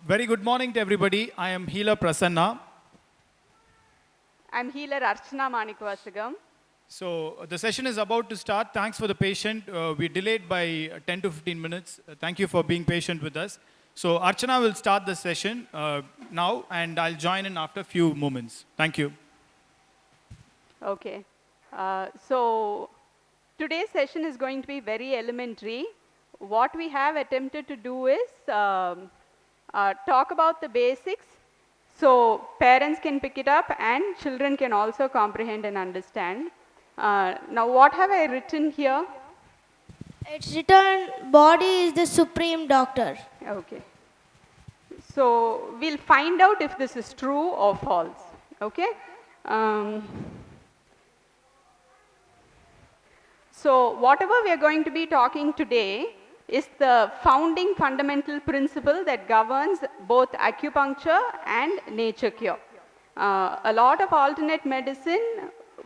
Very good morning to everybody. I am Healer Prasanna. I'm healer Archana Manikvasagam. So the session is about to start. Thanks for the patient. We delayed by 10 to 15 minutes. Thank you for being patient with us. So Archana will start the session now, and I'll join in after a few moments. Thank you. Okay. So today's session is going to be very elementary. What we have attempted to do is talk about the basics so parents can pick it up and children can also comprehend and understand. Now what have I written here? It's written, body is the supreme doctor. Okay. So we'll find out if this is true or false. Okay. So whatever we are going to be talking today is the founding fundamental principle that governs both acupuncture and nature cure. A lot of alternate medicine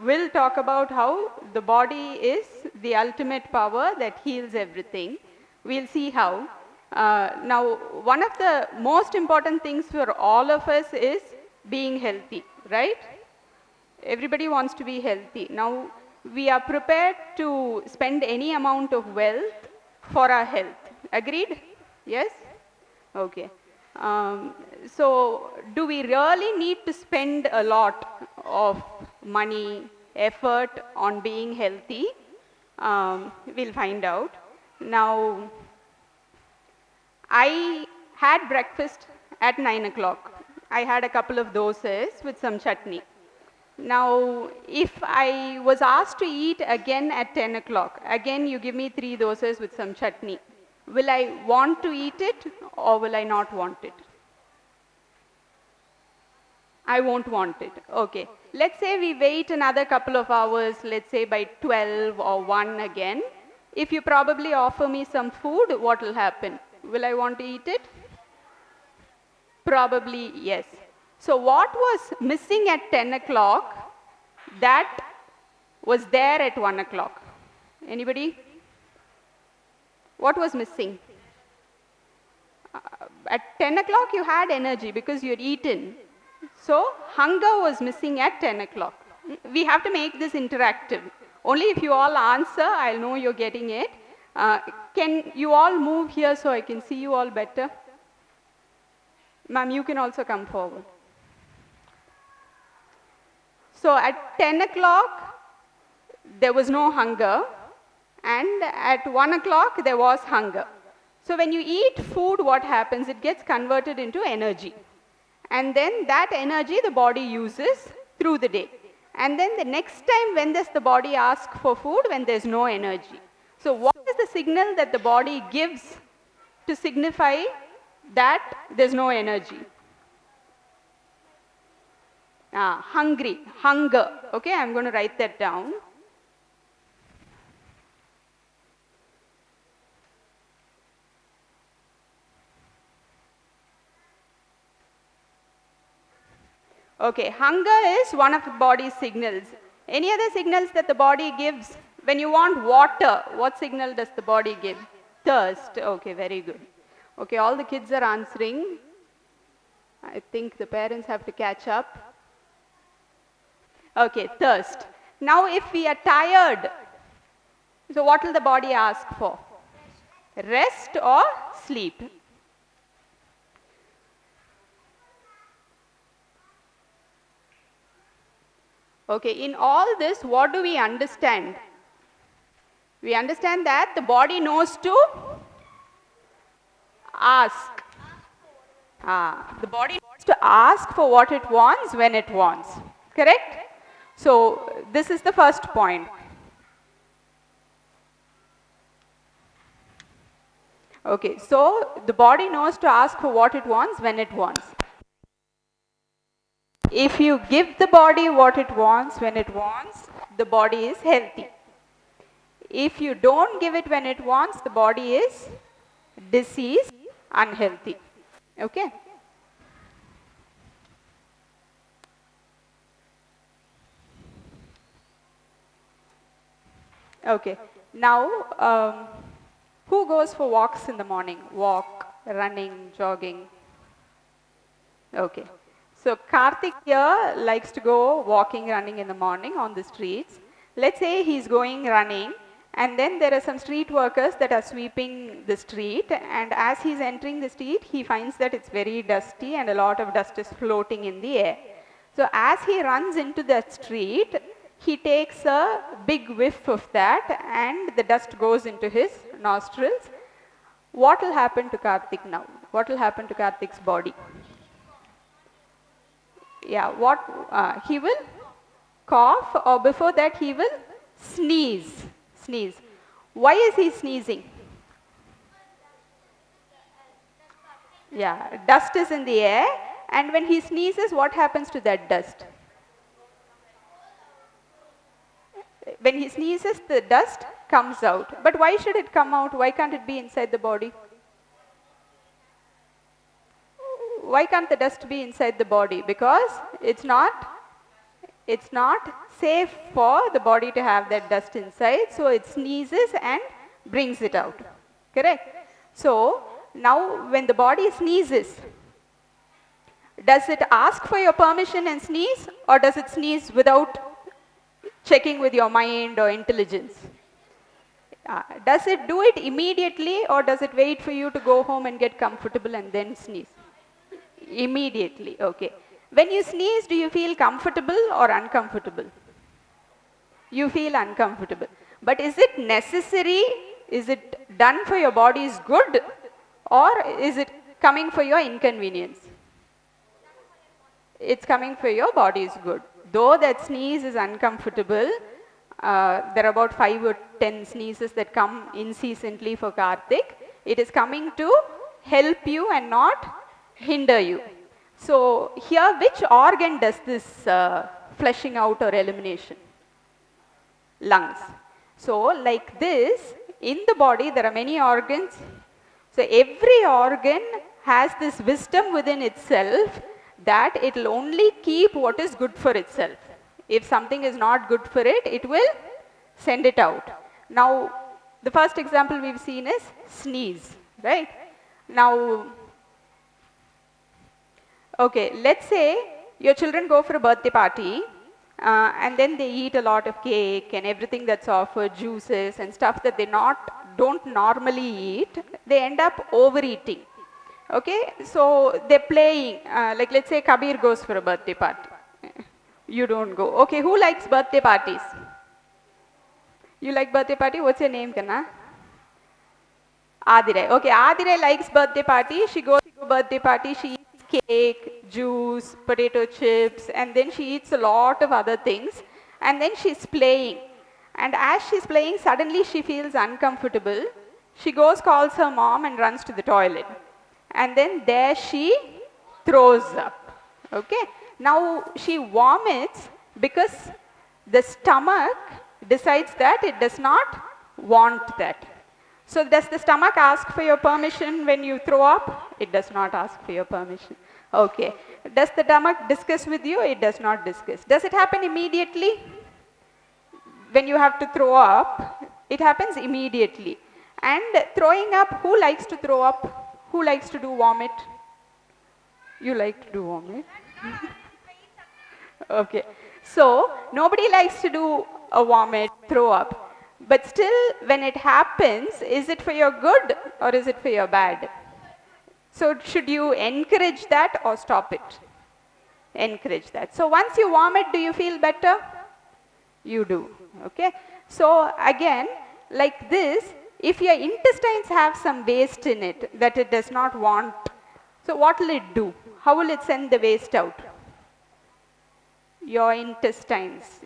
will talk about how the body is the ultimate power that heals everything. We'll see how. Now, one of the most important things for all of us is being healthy, right? Everybody wants to be healthy. Now, we are prepared to spend any amount of wealth for our health. Agreed? Yes? Okay. So, do we really need to spend a lot of money, effort on being healthy? We'll find out. Now, I had breakfast at 9 o'clock. I had a couple of dosas with some chutney. Now, if I was asked to eat again at 10 o'clock, again you give me 3 dosas with some chutney, will I want to eat it or will I not want it? I won't want it. Okay. Let's say we wait another couple of hours, let's say by 12 or 1 again. If you probably offer me some food, what will happen? Will I want to eat it? Probably yes. So what was missing at 10 o'clock that was there at 1 o'clock? Anybody? What was missing? At 10 o'clock you had energy because you had eaten. So hunger was missing at 10 o'clock. We have to make this interactive. Only if you all answer, I'll know you're getting it. Can you all move here so I can see you all better? Ma'am, you can also come forward. So at 10 o'clock, there was no hunger, and at 1 o'clock, there was hunger. So when you eat food, what happens? It gets converted into energy. And then that energy the body uses through the day. And then the next time, when does the body ask for food? When there's no energy. So what is the signal that the body gives to signify that there's no energy? Hungry, hunger. Okay, I'm going to write that down. Okay, hunger is one of the body's signals. Any other signals that the body gives? When you want water, what signal does the body give? Thirst. Okay, very good. Okay, all the kids are answering. I think the parents have to catch up. Okay, thirst. Now if we are tired, so what will the body ask for? Rest or sleep? Okay, in all this, what do we understand? We understand that the body knows to ask. The body knows to ask for what it wants when it wants. Correct? So, this is the first point. Okay, so the body knows to ask for what it wants when it wants. If you give the body what it wants when it wants, the body is healthy. If you don't give it when it wants, the body is diseased, unhealthy. Okay? Okay. Now, who goes for walks in the morning? Walk, running, jogging. Okay. So Karthik here likes to go walking, running in the morning on the streets. Let's say he's going running, and then there are some street workers that are sweeping the street, and as he's entering the street, he finds that it's very dusty and a lot of dust is floating in the air. So as he runs into that street, he takes a big whiff of that and the dust goes into his nostrils. What will happen to Karthik now? What will happen to Karthik's body? Yeah, he will cough, or before that he will sneeze. Sneeze. Why is he sneezing? Yeah, dust is in the air, and when he sneezes, what happens to that dust? When he sneezes, the dust comes out. But why should it come out? Why can't it be inside the body? Why can't the dust be inside the body? Because it's not safe for the body to have that dust inside, so it sneezes and brings it out. Correct? So now when the body sneezes, does it ask for your permission and sneeze, or does it sneeze without checking with your mind or intelligence? Does it do it immediately, or does it wait for you to go home and get comfortable and then sneeze? Immediately, okay. When you sneeze, do you feel comfortable or uncomfortable? You feel uncomfortable. But is it necessary? Is it done for your body's good, or is it coming for your inconvenience? It's coming for your body's good. Though that sneeze is uncomfortable, there are about 5 or 10 sneezes that come incessantly for Karthik. It is coming to help you and not hinder you. So here, which organ does this flushing out or elimination? Lungs. So like this, in the body there are many organs. So every organ has this wisdom within itself that it will only keep what is good for itself. If something is not good for it, it will send it out. Now, the first example we've seen is sneeze, right? Now, okay, let's say your children go for a birthday party and then they eat a lot of cake and everything that's offered, juices and stuff that they don't normally eat. They end up overeating. Okay, so they're playing, like let's say Kabir goes for a birthday party. You don't go. Okay, who likes birthday parties? You like birthday party? What's your name, Kanna? Adirai. Okay, Adirai likes birthday party. She goes to a birthday party. She eats cake, juice, potato chips, and then she eats a lot of other things. And then she's playing. And as she's playing, suddenly she feels uncomfortable. She goes, calls her mom, and runs to the toilet. And then there she throws up. Okay. Now she vomits because the stomach decides that it does not want that. So does the stomach ask for your permission when you throw up? It does not ask for your permission. Okay. Does the stomach discuss with you? It does not discuss. Does it happen immediately? When you have to throw up, it happens immediately. And throwing up, who likes to throw up? Who likes to do vomit? You like to do vomit? Okay. So, nobody likes to do a vomit, throw up. But still, when it happens, is it for your good or is it for your bad? So, should you encourage that or stop it? Encourage that. So, once you vomit, do you feel better? You do. Okay. So, again, like this, if your intestines have some waste in it that it does not want, so what will it do? How will it send the waste out? Your intestines.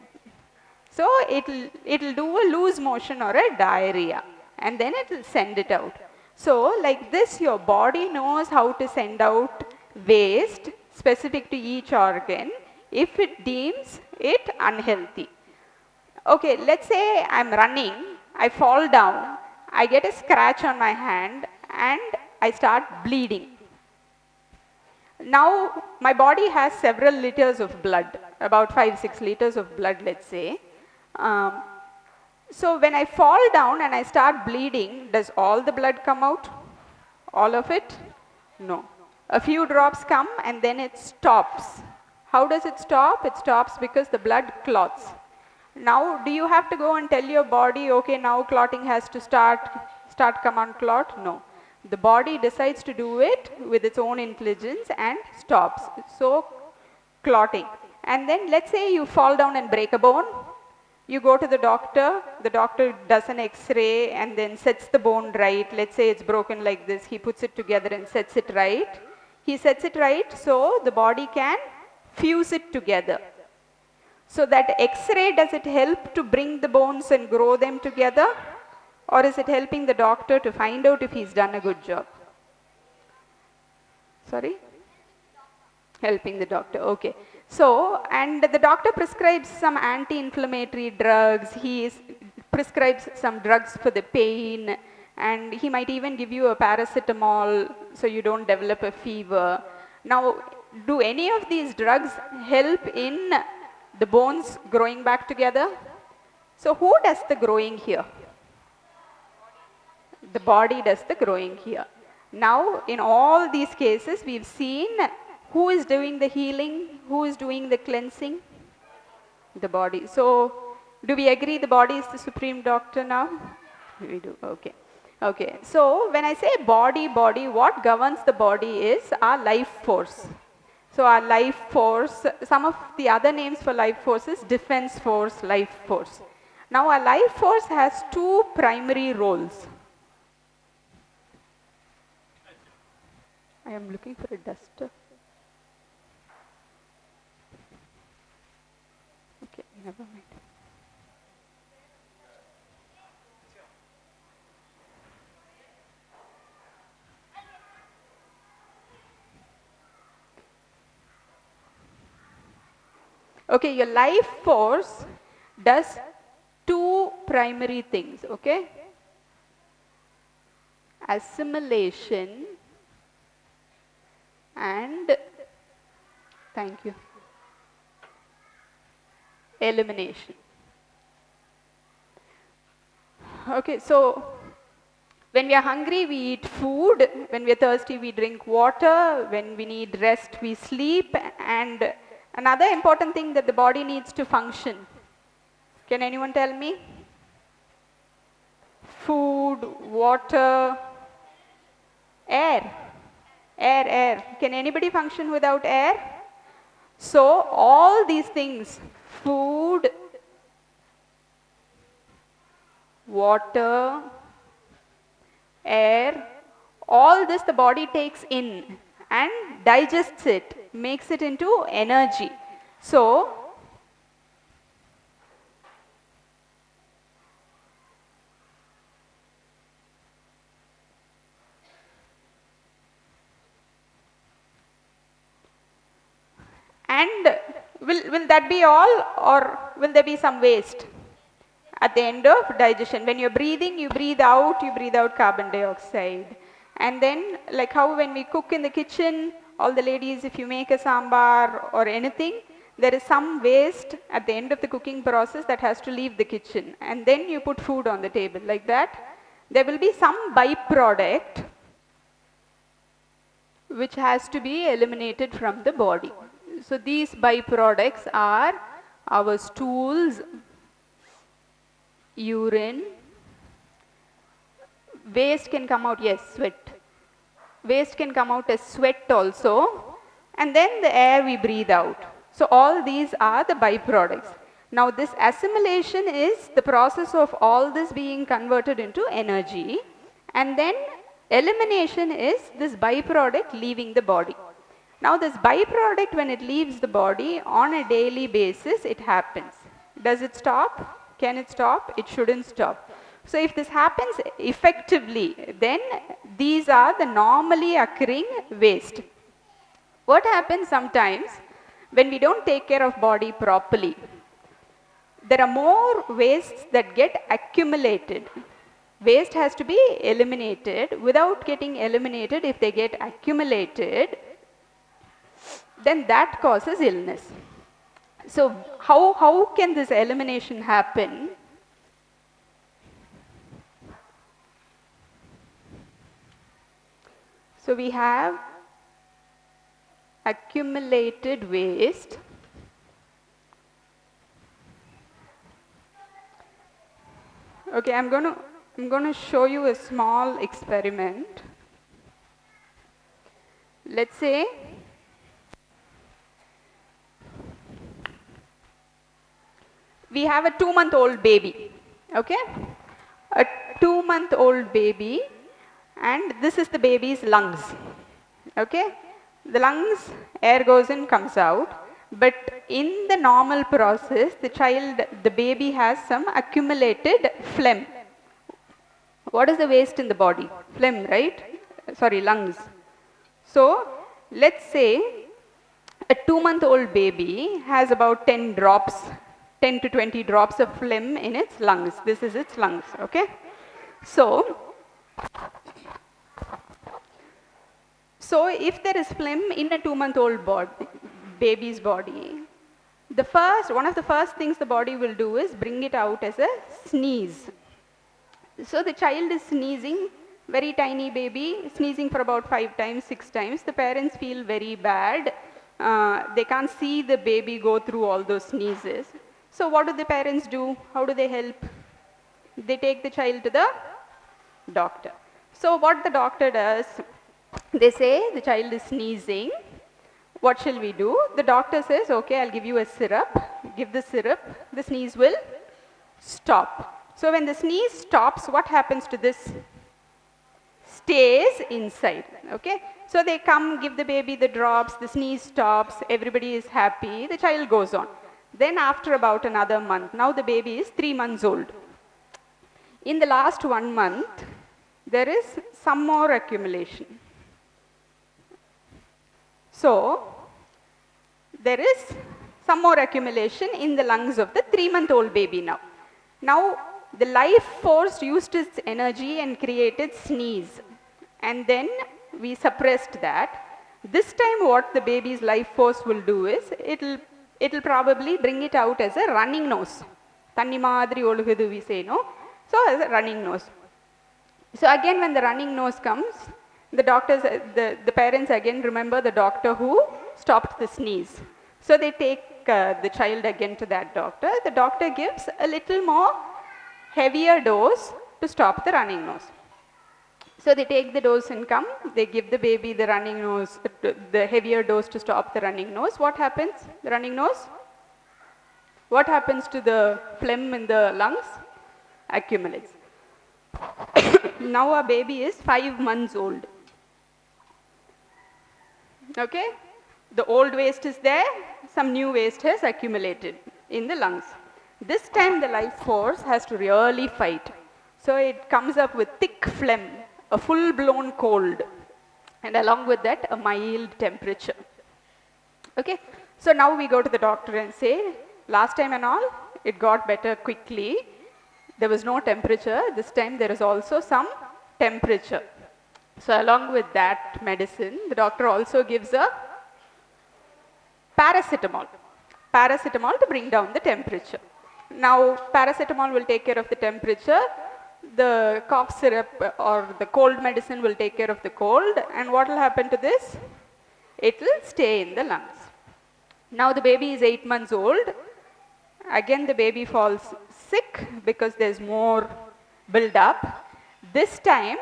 So it'll do a loose motion or a diarrhea, and then it will send it out. So like this, your body knows how to send out waste specific to each organ if it deems it unhealthy. Okay, let's say I'm running, I fall down, I get a scratch on my hand and I start bleeding. Now my body has several liters of blood, about 5-6 liters of blood, let's say. So when I fall down and I start bleeding, does all the blood come out? All of it? No. A few drops come and then it stops. How does it stop? It stops because the blood clots. Now, do you have to go and tell your body, okay, now clotting has to start, come on clot? No. The body decides to do it with its own intelligence and stops. So, clotting. And then let's say you fall down and break a bone. You go to the doctor does an X-ray and then sets the bone right. Let's say it's broken like this. He puts it together and sets it right. He sets it right so the body can fuse it together. So that X-ray, does it help to bring the bones and grow them together? Or is it helping the doctor to find out if he's done a good job? Sorry? Helping the doctor, okay. So, and the doctor prescribes some anti-inflammatory drugs, prescribes some drugs for the pain, and he might even give you a paracetamol so you don't develop a fever. Now, do any of these drugs help in the bones growing back together? So, who does the growing here? The body does the growing here. Now, in all these cases, we've seen who is doing the healing, who is doing the cleansing? The body. So, do we agree the body is the supreme doctor now? We do, okay. Okay, so when I say body, what governs the body is our life force. So our life force, some of the other names for life force is defense force, life force. Now our life force has two primary roles. I am looking for a duster. Okay, never mind. Okay, your life force does two primary things, okay? Assimilation and, thank you, elimination. Okay, so when we are hungry, we eat food. When we are thirsty, we drink water. When we need rest, we sleep. And another important thing that the body needs to function. Can anyone tell me? Food, water, air. Air. Can anybody function without air? So all these things, food, water, air, all this the body takes in and digests it, makes it into energy. So, and will that be all, or will there be some waste at the end of digestion? When you're breathing, you breathe out carbon dioxide. And then, like how when we cook in the kitchen, all the ladies, if you make a sambar or anything, there is some waste at the end of the cooking process that has to leave the kitchen. And then you put food on the table like that. There will be some byproduct which has to be eliminated from the body. So these byproducts are our stools, urine, waste can come out, yes, sweat. Waste can come out as sweat also, and then the air we breathe out. So all these are the byproducts. Now this assimilation is the process of all this being converted into energy, and then elimination is this byproduct leaving the body. Now this byproduct, when it leaves the body on a daily basis, it happens. Does it stop? Can it stop? It shouldn't stop. So if this happens effectively, then these are the normally occurring waste. What happens sometimes when we don't take care of body properly? There are more wastes that get accumulated. Waste has to be eliminated. Without getting eliminated, if they get accumulated, then that causes illness. So how can this elimination happen? So we have accumulated waste okay, I'm going to show you a small experiment. Let's say we have a 2-month-old baby, okay? A 2-month-old baby, and this is the baby's lungs, okay? The lungs, air goes in, comes out, but in the normal process, the baby has some accumulated phlegm. What is the waste in the body? Phlegm, right? Sorry, lungs. So, let's say a 2-month-old baby has about 10 to 20 drops of phlegm in its lungs. This is its lungs, okay? So if there is phlegm in a 2-month-old baby's body, one of the first things the body will do is bring it out as a sneeze. So the child is sneezing, very tiny baby, sneezing for about 5 times, 6 times. The parents feel very bad. They can't see the baby go through all those sneezes. So what do the parents do? How do they help? They take the child to the doctor. So what the doctor does, they say the child is sneezing. What shall we do? The doctor says, okay, I'll give you a syrup. Give the syrup. The sneeze will stop. So when the sneeze stops, what happens to this? Stays inside, okay? So they come, give the baby the drops, the sneeze stops, everybody is happy, the child goes on. Then after about another month, now the baby is 3 months old. In the last 1 month, there is some more accumulation. So, there is some more accumulation in the lungs of the 3-month-old baby now. Now, the life force used its energy and created sneeze. And then we suppressed that. This time what the baby's life force will do is, it'll probably bring it out as a running nose. Tanni madri olugudu we say, no? So as a running nose. So again when the running nose comes, the parents again remember the doctor who stopped the sneeze. So they take the child again to that doctor. The doctor gives a little more heavier dose to stop the running nose. So they take the dose and come, they give the baby the running nose, the heavier dose to stop the running nose. What happens? The running nose? What happens to the phlegm in the lungs? Accumulates. Now our baby is 5 months old. Okay? The old waste is there, some new waste has accumulated in the lungs. This time the life force has to really fight. So it comes up with thick phlegm, a full-blown cold, and along with that a mild temperature. Okay? So now we go to the doctor and say, last time and all, it got better quickly. There was no temperature. This time there is also some temperature. So along with that medicine, the doctor also gives a paracetamol to bring down the temperature. Now paracetamol will take care of the temperature, the cough syrup or the cold medicine will take care of the cold, and what will happen to this? It will stay in the lungs. Now the baby is 8 months old. Again the baby falls sick because there is more build up. This time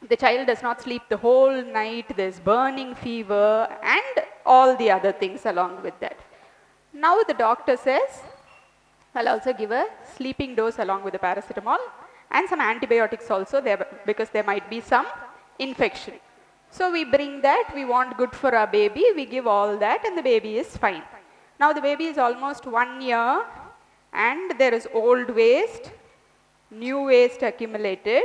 the child does not sleep the whole night, there is burning fever and all the other things along with that. Now the doctor says, I'll also give a sleeping dose along with the paracetamol and some antibiotics also there because there might be some infection. So we bring that, we want good for our baby, we give all that and the baby is fine. Now the baby is almost 1 year and there is old waste, new waste accumulated.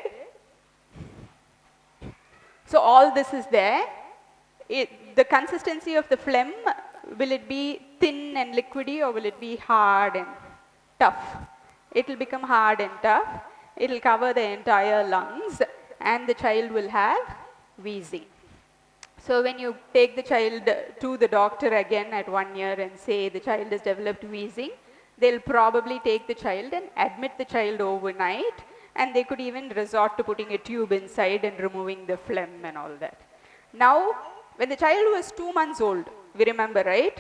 So all this is there. The consistency of the phlegm, will it be thin and liquidy or will it be hard and tough? It will become hard and tough. It will cover the entire lungs and the child will have wheezing. So when you take the child to the doctor again at 1 year and say the child has developed wheezing, they'll probably take the child and admit the child overnight, and they could even resort to putting a tube inside and removing the phlegm and all that. Now when the child was 2 months old, we remember, right?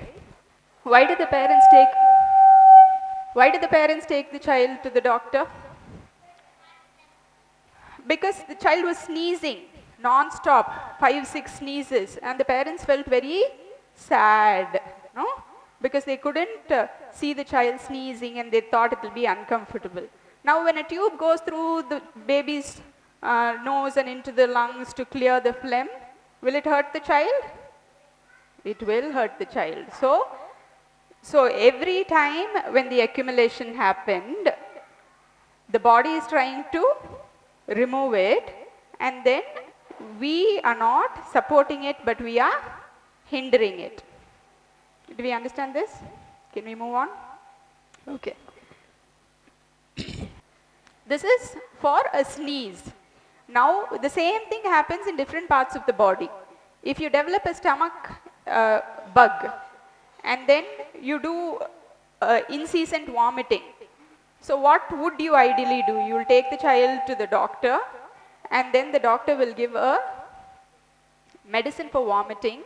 Why did the parents take the child to the doctor? Because the child was sneezing non-stop, 5-6 sneezes, and the parents felt very sad, no? Because they couldn't see the child sneezing and they thought it will be uncomfortable. Now when a tube goes through the baby's nose and into the lungs to clear the phlegm, will it hurt the child? It will hurt the child. So every time when the accumulation happened, the body is trying to remove it, and then we are not supporting it, but we are hindering it. Do we understand this? Can we move on? Okay. This is for a sneeze. Now the same thing happens in different parts of the body. If you develop a stomach bug and then you do incessant vomiting, so what would you ideally do? You will take the child to the doctor, and then the doctor will give a medicine for vomiting.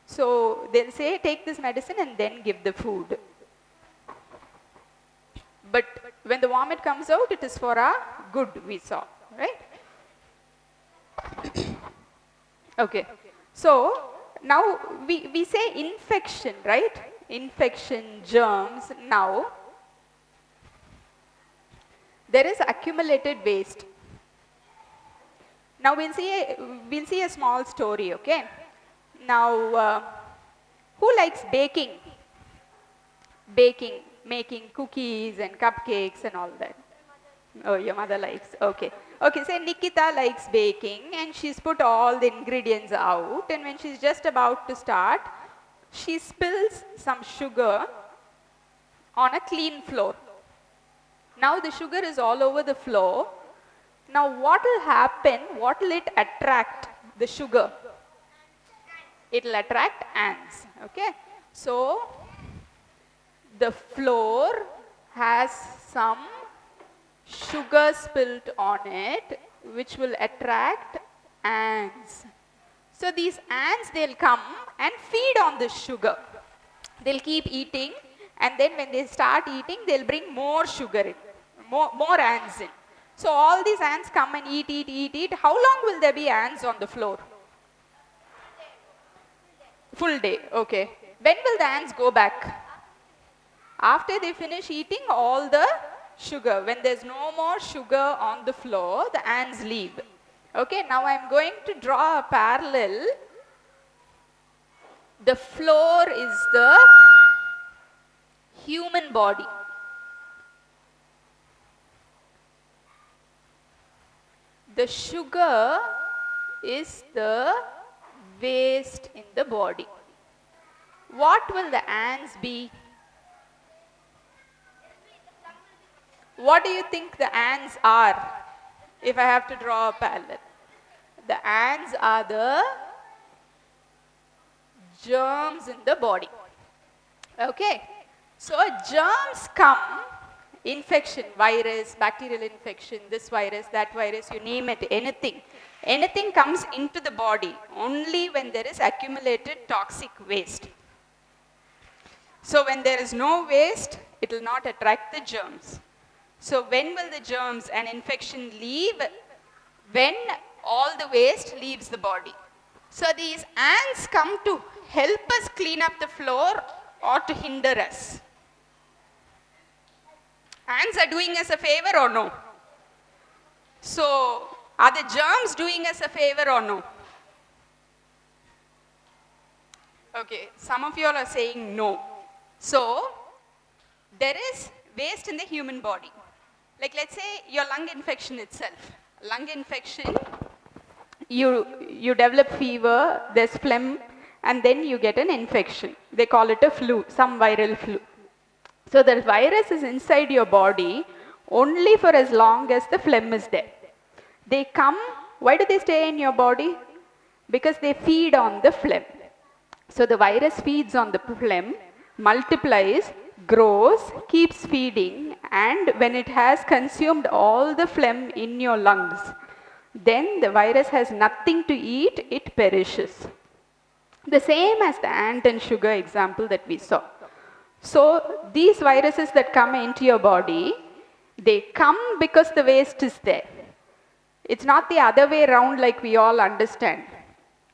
So they'll say, take this medicine and then give the food. But when the vomit comes out, it is for our good, we saw, right? Okay. So now we say infection, right? Infection, germs. Now there is accumulated waste. Now we'll see a small story, okay? Now, who likes baking? Baking, making cookies and cupcakes and all that. Oh, your mother likes, okay. Okay, say Nikita likes baking and she's put all the ingredients out, and when she's just about to start, she spills some sugar on a clean floor. Now the sugar is all over the floor. Now what will happen? What will it attract? The sugar. It will attract ants. Okay. So the floor has some sugar spilled on it, which will attract ants. So these ants, they'll come and feed on the sugar. They'll keep eating, and then when they start eating, they'll bring more sugar in, more ants in. So all these ants come and eat. How long will there be ants on the floor? Full day, okay. When will the ants go back? After they finish eating all the sugar. When there's no more sugar on the floor, the ants leave. Okay, now I'm going to draw a parallel. The floor is the human body. The sugar is the waste in the body. What will the ants be? What do you think the ants are? If I have to draw a parallel. The ants are the germs in the body. Okay. So germs come, infection, virus, bacterial infection, this virus, that virus, you name it, anything. Anything comes into the body only when there is accumulated toxic waste. So when there is no waste, it will not attract the germs. So when will the germs and infection leave? When all the waste leaves the body. So these ants come to help us clean up the floor or to hinder us. Ants are doing us a favor or no? So are the germs doing us a favor or no? Okay, some of you all are saying no. So there is waste in the human body. Like let's say your lung infection itself. Lung infection, you develop fever, there's phlegm, and then you get an infection. They call it a flu, some viral flu. So the virus is inside your body only for as long as the phlegm is there. They come, why do they stay in your body? Because they feed on the phlegm. So the virus feeds on the phlegm, multiplies, grows, keeps feeding, and when it has consumed all the phlegm in your lungs, then the virus has nothing to eat, it perishes. The same as the ant and sugar example that we saw. So these viruses that come into your body, they come because the waste is there. It's not the other way around like we all understand.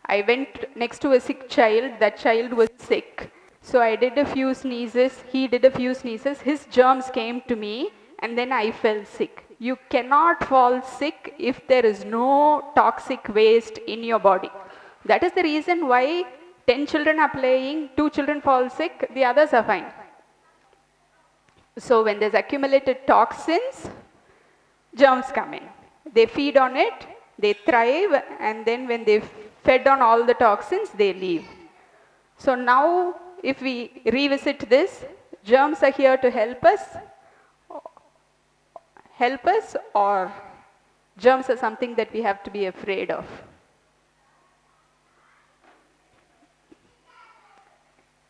I went next to a sick child, that child was sick. So I did a few sneezes, he did a few sneezes, his germs came to me, and then I fell sick. You cannot fall sick if there is no toxic waste in your body. That is the reason why 10 children are playing, 2 children fall sick, the others are fine. So when there's accumulated toxins, germs come in. They feed on it, they thrive, and then when they've fed on all the toxins, they leave. So now, if we revisit this, germs are here to help us, or germs are something that we have to be afraid of.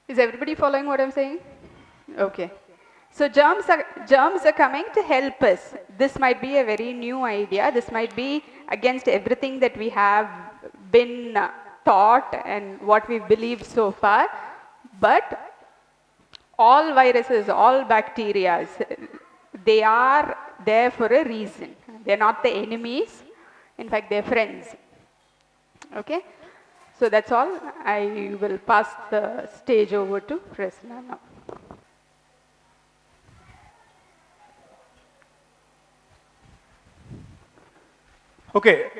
Is everybody following what I'm saying? Okay. So germs are coming to help us. This might be a very new idea. This might be against everything that we have been taught and what we've believed so far. But all viruses, all bacteria, they are there for a reason. They're not the enemies. In fact, they're friends. Okay? So that's all. I will pass the stage over to Presna now. Okay,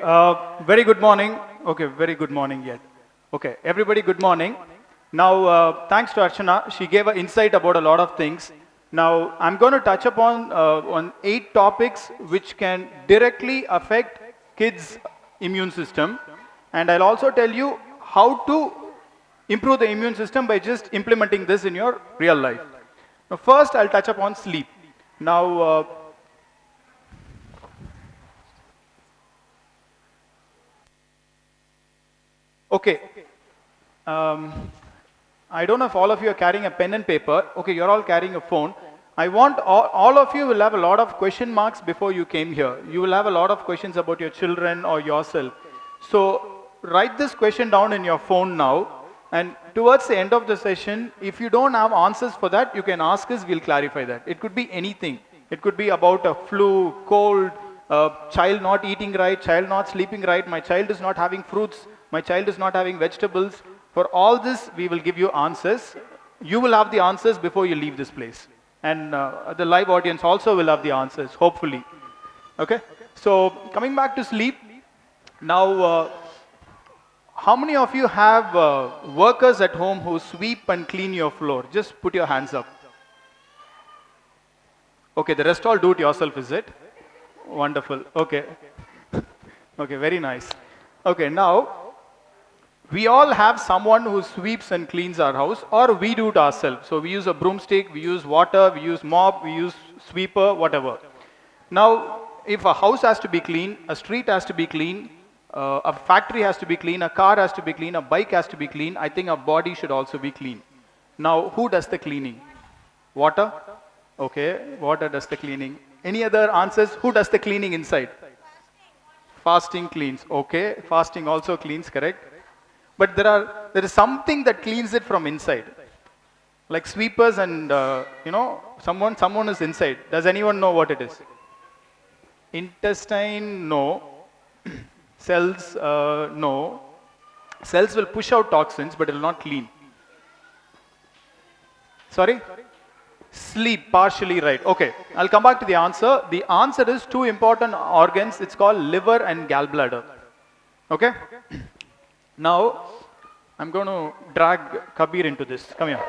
very good morning. Okay, very good morning yet. Okay, everybody good morning. Now, thanks to Archana, she gave an insight about a lot of things. Now, I'm going to touch upon on 8 topics which can directly affect kids' immune system. And I'll also tell you how to improve the immune system by just implementing this in your real life. Now, first, I'll touch upon sleep. Now, okay. I don't know if all of you are carrying a pen and paper. Okay, you're all carrying a phone. I want all of you will have a lot of question marks before you came here. You will have a lot of questions about your children or yourself. So write this question down in your phone now. And towards the end of the session, if you don't have answers for that, you can ask us, we'll clarify that. It could be anything. It could be about a flu, cold, child not eating right, child not sleeping right, my child is not having fruits, my child is not having vegetables. For all this, we will give you answers. You will have the answers before you leave this place. And the live audience also will have the answers, hopefully. Okay? So, coming back to sleep. Now, how many of you have workers at home who sweep and clean your floor? Just put your hands up. Okay, the rest all do it yourself, is it? Wonderful. Okay. Okay, very nice. Okay, now, we all have someone who sweeps and cleans our house, or we do it ourselves. So we use a broomstick, we use water, we use mop, we use sweeper, whatever. Now, if a house has to be clean, a street has to be clean, a factory has to be clean, a car has to be clean, a bike has to be clean, I think our body should also be clean. Now, who does the cleaning? Water? Okay, water does the cleaning. Any other answers? Who does the cleaning inside? Fasting cleans. Okay, fasting also cleans, correct? But there is something that cleans it from inside. Like sweepers and, someone is inside. Does anyone know what it is? Intestine, no. Cells, no. Cells will push out toxins, but it will not clean. Sorry? Sleep, partially right. Okay, I'll come back to the answer. The answer is 2 important organs. It's called liver and gallbladder. Okay? Now, I'm going to drag Kabir into this. Come here.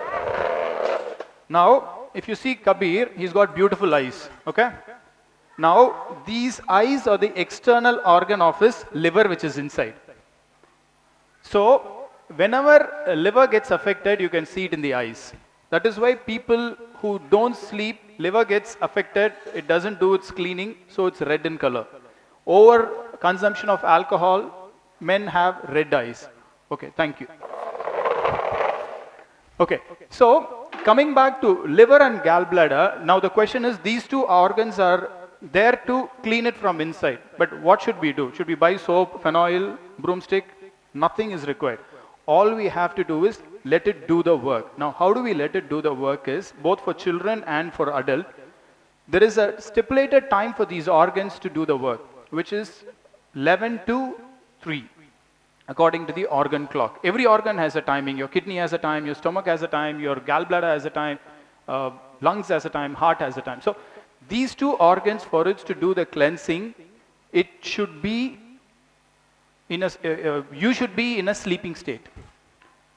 Now, if you see Kabir, he's got beautiful eyes. Okay? Now, these eyes are the external organ of his liver, which is inside. So, whenever liver gets affected, you can see it in the eyes. That is why people who don't sleep, liver gets affected, it doesn't do its cleaning, so it's red in color. Over consumption of alcohol, men have red eyes. Okay, thank you. Okay, so coming back to liver and gallbladder, now the question is, these 2 organs are there to clean it from inside. But what should we do? Should we buy soap, phenol, broomstick? Nothing is required. All we have to do is let it do the work. Now, how do we let it do the work is, both for children and for adult, there is a stipulated time for these organs to do the work, which is 11 to 3, according to the organ clock. Every organ has a timing. Your kidney has a time, your stomach has a time, your gallbladder has a time, lungs has a time, heart has a time. So these two organs, for it to do the cleansing, it should be in a, you should be in a sleeping state.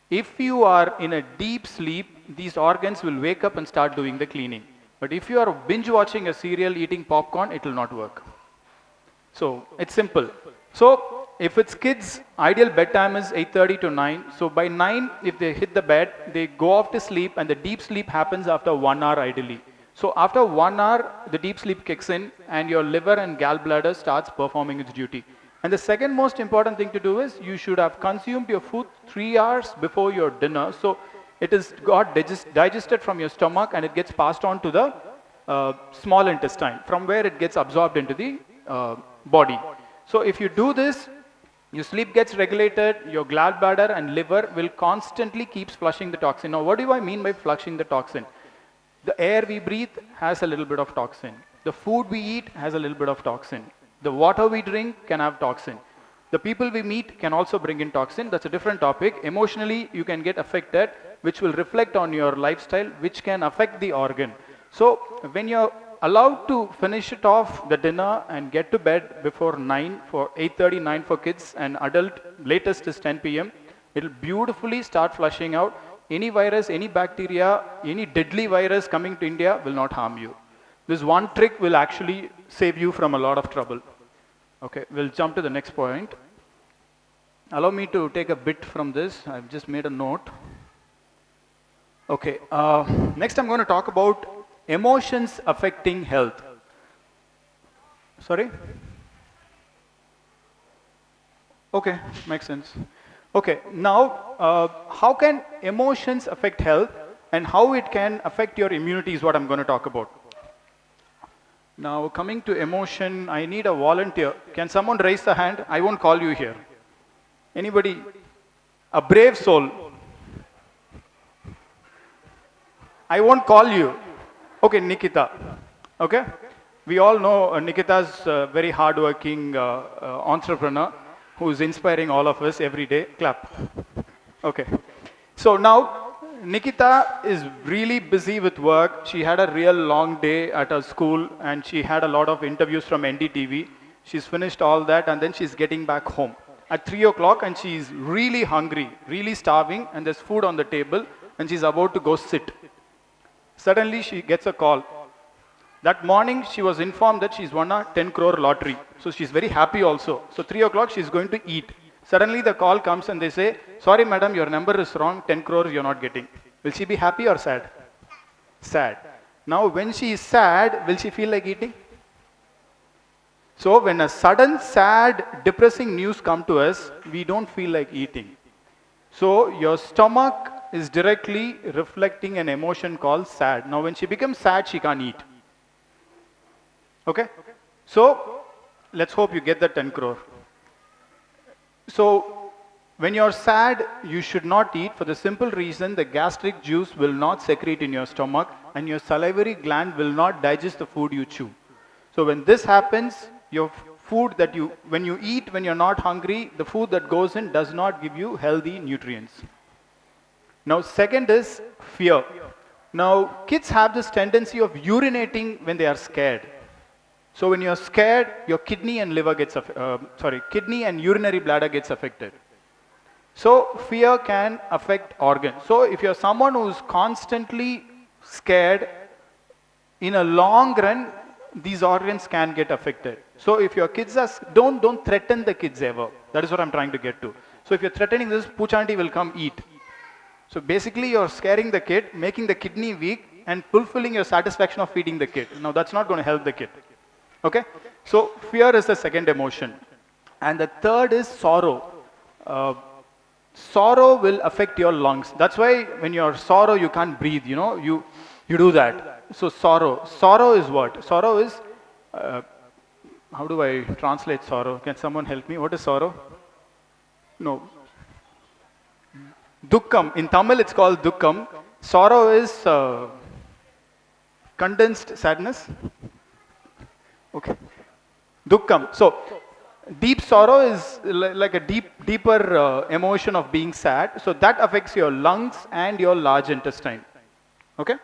If you are in a deep sleep, these organs will wake up and start doing the cleaning. But if you are binge watching a serial, eating popcorn, it will not work. So it's simple. So if it's kids, ideal bedtime is 8:30 to 9. So by 9, if they hit the bed, they go off to sleep, and the deep sleep happens after 1 hour ideally. So after 1 hour, the deep sleep kicks in, and your liver and gallbladder starts performing its duty. And the second most important thing to do is, you should have consumed your food 3 hours before your dinner. So it is got digested from your stomach, and it gets passed on to the small intestine, from where it gets absorbed into the body. So if you do this, your sleep gets regulated, your gallbladder and liver will constantly keep flushing the toxin. Now, what do I mean by flushing the toxin? The air we breathe has a little bit of toxin. The food we eat has a little bit of toxin. The water we drink can have toxin. The people we meet can also bring in toxin. That's a different topic. Emotionally, you can get affected, which will reflect on your lifestyle, which can affect the organ. So when you're allowed to finish it off the dinner and get to bed before 9, for 8:30, 9 for kids, and adult latest is 10 p.m., it'll beautifully start flushing out. Any virus, any bacteria, any deadly virus coming to India will not harm you. This one trick will actually save you from a lot of trouble. Okay, we'll jump to the next point. Allow me to take a bit from this. I've just made a note. Okay, next I'm going to talk about emotions affecting health. Sorry? Okay, makes sense. Okay, now how can emotions affect health, and how it can affect your immunity is what I'm going to talk about. Now, coming to emotion, I need a volunteer. Can someone raise the hand? I won't call you here. Anybody? A brave soul. I won't call you. Okay, Nikita. Okay? We all know Nikita's a very hardworking entrepreneur who's inspiring all of us every day. Clap. Okay. So now, Nikita is really busy with work. She had a real long day at her school, and she had a lot of interviews from NDTV. She's finished all that, and then she's getting back home at 3 o'clock, and she's really hungry, really starving, and there's food on the table, and she's about to go sit. Suddenly, she gets a call. That morning, she was informed that she's won a 10 crore lottery. So she's very happy also. So 3 o'clock, she's going to eat. Suddenly, the call comes and they say, sorry, madam, your number is wrong, 10 crores you're not getting. Will she be happy or sad? Sad. Now, when she is sad, will she feel like eating? So when a sudden, sad, depressing news come to us, we don't feel like eating. So your stomach is directly reflecting an emotion called sad. Now, when she becomes sad, she can't eat. Okay? So, let's hope you get the 10 crore. So, when you're sad, you should not eat, for the simple reason the gastric juice will not secrete in your stomach, and your salivary gland will not digest the food you chew. So when this happens, your food that when you eat, when you're not hungry, the food that goes in does not give you healthy nutrients. Now, second is fear. Now, kids have this tendency of urinating when they are scared. So when you're scared, your kidney and kidney and urinary bladder gets affected. So fear can affect organs. So if you're someone who's constantly scared, in a long run, these organs can get affected. So if your kids are, don't threaten the kids ever. That is what I'm trying to get to. So if you're threatening this, Pooch will come eat. So basically you're scaring the kid, making the kidney weak, and fulfilling your satisfaction of feeding the kid. Now that's not going to help the kid. Okay? So fear is the second emotion. And the third is sorrow. Sorrow will affect your lungs. That's why when you're sorrow, you can't breathe, you do that. So sorrow is what? Sorrow is, how do I translate sorrow? Can someone help me? What is sorrow? No. Dukkam. In Tamil, it's called dukkam. Sorrow is condensed sadness. Okay. Dukkam. So, deep sorrow is like a deeper emotion of being sad. So that affects your lungs and your large intestine. Okay?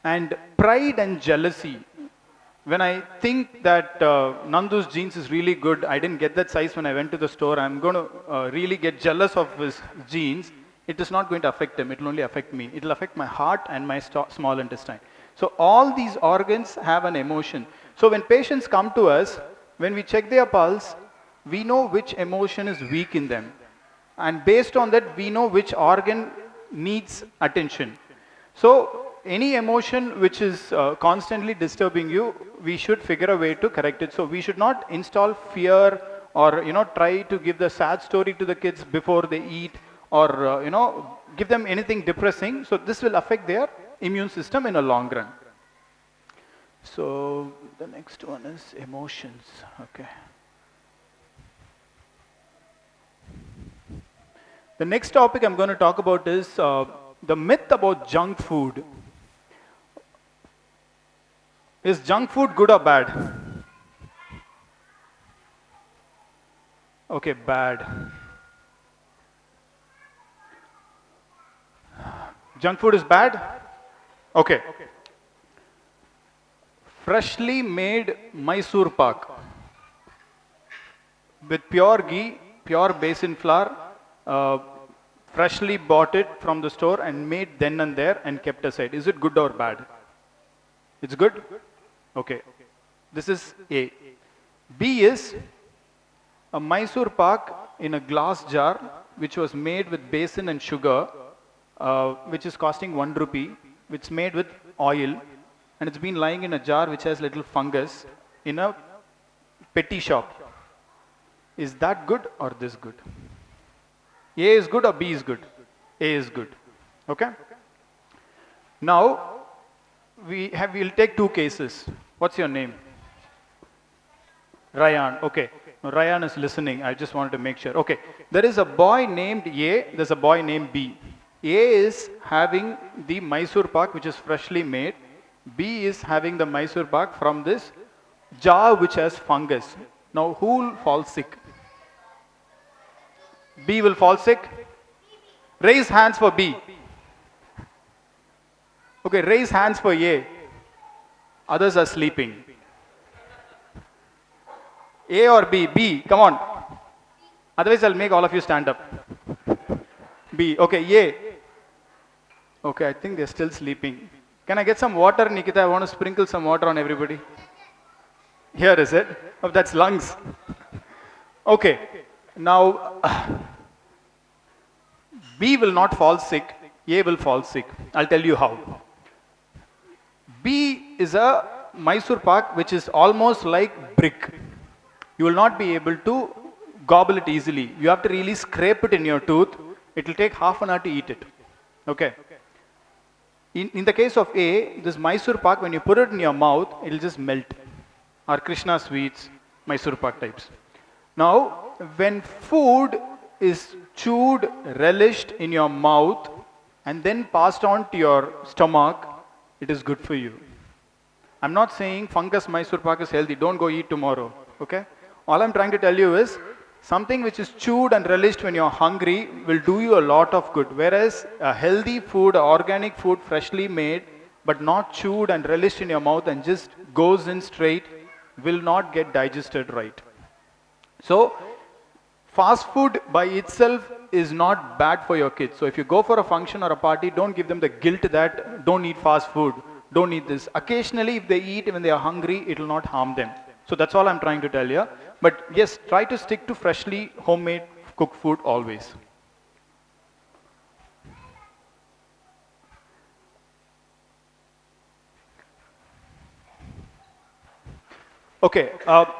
And pride and jealousy. When I think that Nandu's jeans is really good, I didn't get that size when I went to the store, I'm going to really get jealous of his jeans. It is not going to affect him, it will only affect me. It will affect my heart and my small intestine. So all these organs have an emotion. So when patients come to us, when we check their pulse, we know which emotion is weak in them. And based on that, we know which organ needs attention. So any emotion which is constantly disturbing you, we should figure a way to correct it. So we should not install fear or try to give the sad story to the kids before they eat, or give them anything depressing. So this will affect their immune system in a long run. So the next one is emotions. Okay. The next topic I'm going to talk about is the myth about junk food. Is junk food good or bad? Okay, bad. Junk food is bad? Okay. Freshly made Mysore pak with pure ghee, pure basin flour, freshly bought it from the store and made then and there and kept aside. Is it good or bad? It's good? Okay. This is A. B is a Mysore pak in a glass jar which was made with basin and sugar, which is costing 1 rupee, which is made with oil, and it's been lying in a jar which has little fungus in a petty shop. Is that good or this good? A is good or B is good? A is good. Okay? Now, we'll take two cases. What's your name? Ryan. Okay. Now, Ryan is listening. I just wanted to make sure. Okay. There is a boy named A. There's a boy named B. A is having the Mysore pak which is freshly made. B is having the Mysore pak from this jar which has fungus. Now, who will fall sick? B will fall sick? Raise hands for B. Okay, raise hands for A. Others are sleeping. A or B? B, come on. Otherwise, I'll make all of you stand up. B, okay, A. Okay, I think they're still sleeping. Can I get some water, Nikita? I want to sprinkle some water on everybody. Here is it. Oh, that's lungs. Okay, now B will not fall sick, A will fall sick. I'll tell you how. B is a Mysore pak which is almost like brick. You will not be able to gobble it easily. You have to really scrape it in your tooth. It will take half an hour to eat it. Okay. In the case of A, this Mysore pak, when you put it in your mouth, it will just melt. Or Krishna sweets, Mysore pak types. Now, when food is chewed, relished in your mouth, and then passed on to your stomach, it is good for you. I'm not saying fungus Mysore pak is healthy. Don't go eat tomorrow. Okay? All I'm trying to tell you is, something which is chewed and relished when you're hungry will do you a lot of good. Whereas a healthy food, organic food, freshly made, but not chewed and relished in your mouth and just goes in straight, will not get digested right. So, fast food by itself is not bad for your kids. So if you go for a function or a party, don't give them the guilt that don't eat fast food, don't eat this. Occasionally, if they eat when they are hungry, it will not harm them. So that's all I'm trying to tell you. But yes, try to stick to freshly homemade cooked food always. Okay,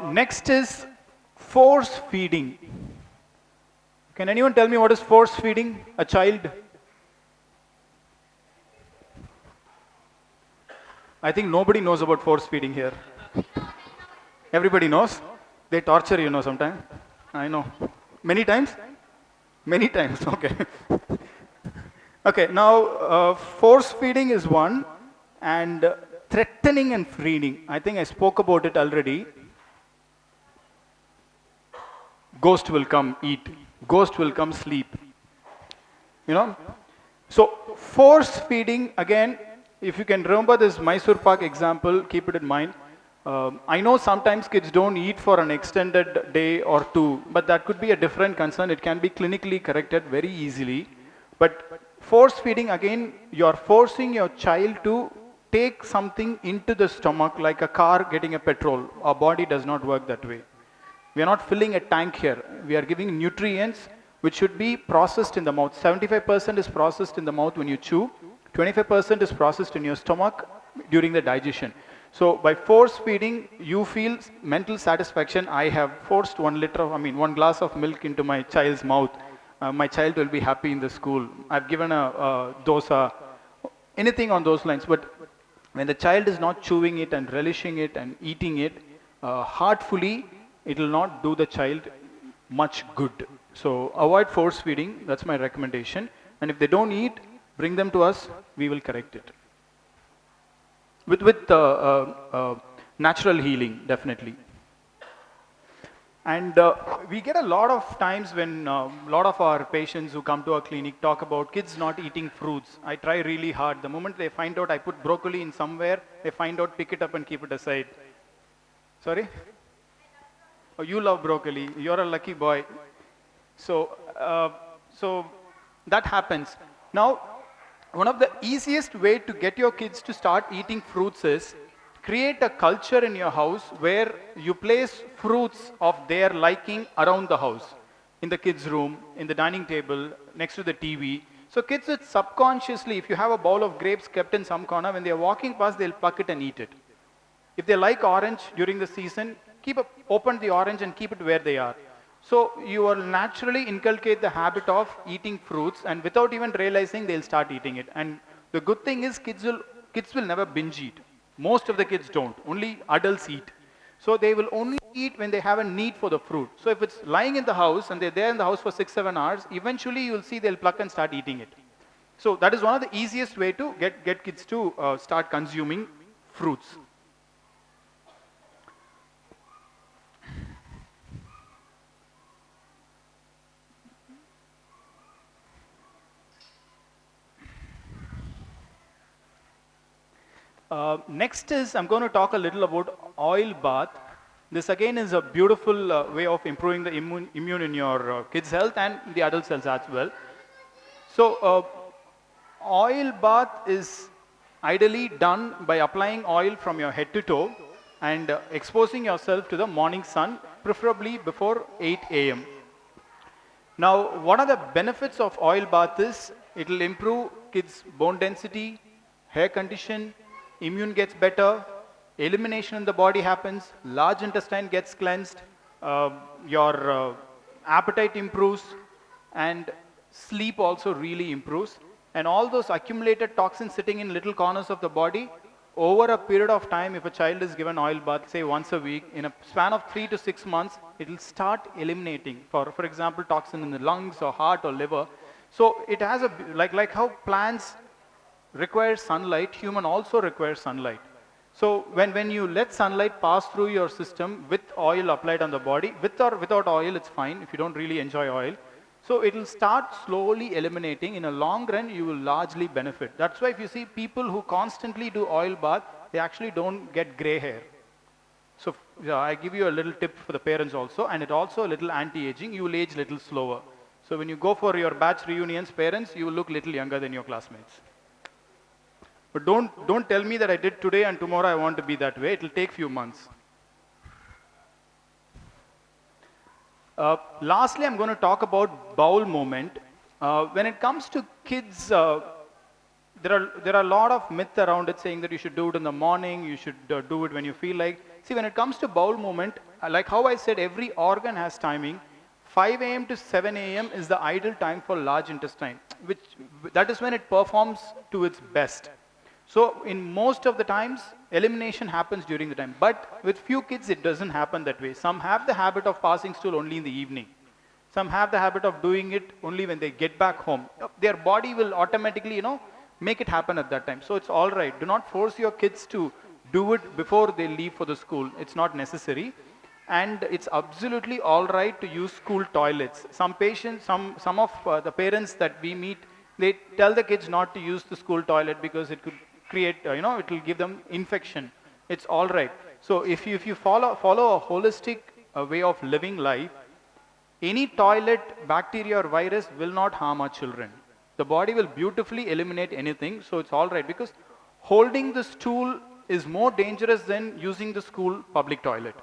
next is force feeding. Can anyone tell me what is force feeding a child? I think nobody knows about force feeding here. Everybody knows. They torture, sometimes. I know. Many times? Many times, okay. Okay, now force feeding is one, and threatening and feeding. I think I spoke about it already. Ghost will come eat, ghost will come sleep. You know? So force feeding, again, if you can remember this Mysore Pak example, keep it in mind. I know sometimes kids don't eat for an extended day or two, but that could be a different concern. It can be clinically corrected very easily. But force feeding, again, you're forcing your child to take something into the stomach like a car getting a petrol. Our body does not work that way. We are not filling a tank here. We are giving nutrients which should be processed in the mouth. 75% is processed in the mouth when you chew. 25% is processed in your stomach during the digestion. So by force feeding, you feel mental satisfaction. I have forced 1 glass of milk into my child's mouth. My child will be happy in the school. I've given a dosa, anything on those lines. But when the child is not chewing it and relishing it and eating it heartfully, it will not do the child much good. So avoid force feeding. That's my recommendation. And if they don't eat, bring them to us. We will correct it. With natural healing, definitely. And we get a lot of times when a lot of our patients who come to our clinic talk about kids not eating fruits. I try really hard. The moment they find out I put broccoli in somewhere, they find out, pick it up and keep it aside. Sorry? Oh, you love broccoli. You're a lucky boy. So that happens. Now, one of the easiest way to get your kids to start eating fruits is create a culture in your house where you place fruits of their liking around the house. In the kids' room, in the dining table, next to the TV. So kids, it's subconsciously, if you have a bowl of grapes kept in some corner, when they're walking past, they'll pluck it and eat it. If they like orange during the season, open the orange and keep it where they are. So you will naturally inculcate the habit of eating fruits, and without even realizing, they'll start eating it. And the good thing is kids will never binge eat. Most of the kids don't. Only adults eat. So they will only eat when they have a need for the fruit. So if it's lying in the house and they're there in the house for 6-7 hours, eventually you'll see they'll pluck and start eating it. So that is one of the easiest way to get kids to start consuming fruits. Next is, I'm going to talk a little about oil bath. This again is a beautiful way of improving the immune in your kids' health and the adults' health as well. So oil bath is ideally done by applying oil from your head to toe and exposing yourself to the morning sun, preferably before 8 a.m. Now, one of the benefits of oil bath is it will improve kids' bone density, hair condition, immune gets better, elimination in the body happens, large intestine gets cleansed, your appetite improves, and sleep also really improves. And all those accumulated toxins sitting in little corners of the body, over a period of time, if a child is given oil bath, say once a week, in a span of 3 to 6 months, it will start eliminating, for example, toxin in the lungs or heart or liver. So it has like how plants require sunlight, human also requires sunlight. So when you let sunlight pass through your system with oil applied on the body, with or without oil, it's fine if you don't really enjoy oil. So it will start slowly eliminating. In a long run, you will largely benefit. That's why if you see people who constantly do oil bath, they actually don't get gray hair. So I give you a little tip for the parents also, and it also a little anti-aging. You will age a little slower. So when you go for your batch reunions, parents, you will look little younger than your classmates. But don't tell me that I did today and tomorrow I want to be that way. It will take few months. Lastly, I'm going to talk about bowel movement. When it comes to kids, there are a lot of myth around it saying that you should do it in the morning, you should do it when you feel like. See, when it comes to bowel movement, like how I said, every organ has timing. 5 a.m. to 7 a.m. is the ideal time for large intestine, that is when it performs to its best. So in most of the times, elimination happens during the time. But with few kids, it doesn't happen that way. Some have the habit of passing stool only in the evening. Some have the habit of doing it only when they get back home. Their body will automatically, make it happen at that time. So it's all right. Do not force your kids to do it before they leave for the school. It's not necessary. And it's absolutely all right to use school toilets. Some patients, some of the parents that we meet, they tell the kids not to use the school toilet because it could create, it will give them infection. It's all right. So if you follow a holistic way of living life, any toilet bacteria or virus will not harm our children. The body will beautifully eliminate anything, so it's all right, because holding the stool is more dangerous than using the school public toilet.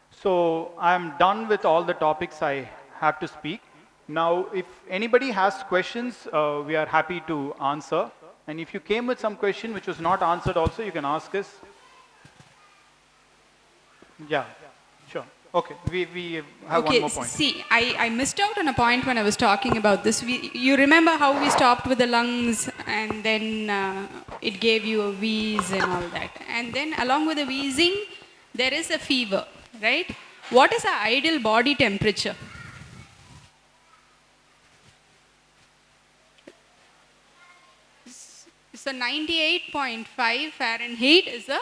So I'm done with all the topics I have to speak. Now, if anybody has questions, we are happy to answer. And if you came with some question which was not answered also, you can ask us. Yeah, sure. Okay, we have one more point. See, I missed out on a point when I was talking about this. You remember how we stopped with the lungs and then it gave you a wheeze and all that. And then along with the wheezing, there is a fever, right? What is our ideal body temperature? So 98.5 Fahrenheit is the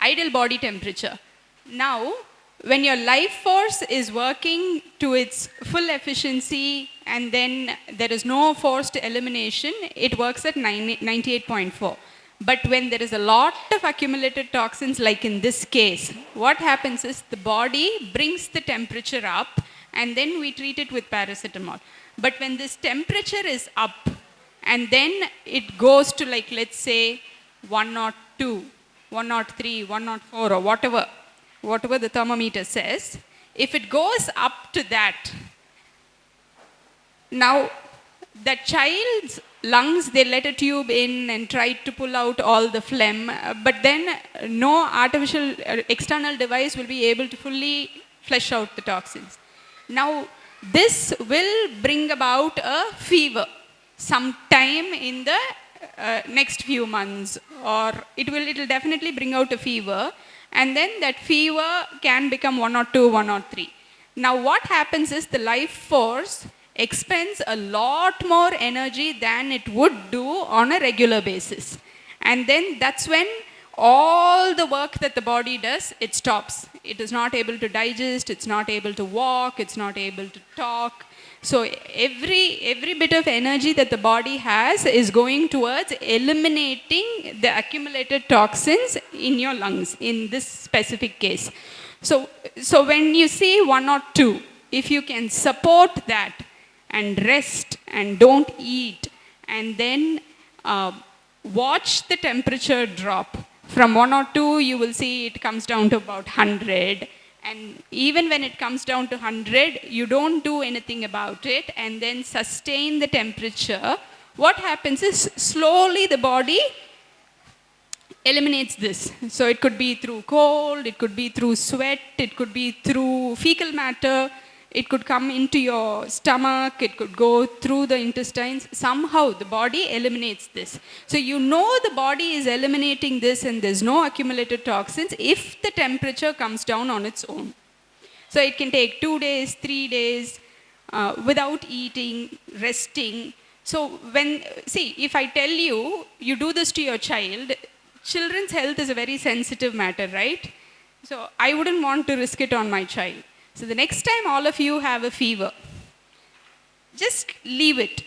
ideal body temperature. Now, when your life force is working to its full efficiency and then there is no forced elimination, it works at 98.4. But when there is a lot of accumulated toxins, like in this case, what happens is the body brings the temperature up and then we treat it with paracetamol. But when this temperature is up and then it goes to, like, let's say 102, 103, 104 or whatever the thermometer says, if it goes up to that, now the child's lungs, they let a tube in and try to pull out all the phlegm, but then no artificial external device will be able to fully flush out the toxins. Now, this will bring about a fever sometime in the next few months, or it will definitely bring out a fever. And then that fever can become 102, 103. Now what happens is the life force expends a lot more energy than it would do on a regular basis. And then that's when all the work that the body does, it stops. It is not able to digest, it's not able to walk, it's not able to talk. So every bit of energy that the body has is going towards eliminating the accumulated toxins in your lungs in this specific case. So when you see 1 or 2, if you can support that and rest and don't eat and then watch the temperature drop. From 1 or 2, you will see it comes down to about 100. And even when it comes down to 100, you don't do anything about it and then sustain the temperature. What happens is slowly the body eliminates this. So it could be through cold, it could be through sweat, it could be through fecal matter, it could come into your stomach, it could go through the intestines. Somehow the body eliminates this. So you know the body is eliminating this and there's no accumulated toxins if the temperature comes down on its own. So it can take 2 days, 3 days without eating, resting. So if I tell you, you do this to your child, children's health is a very sensitive matter, right? So I wouldn't want to risk it on my child. So the next time all of you have a fever, just leave it.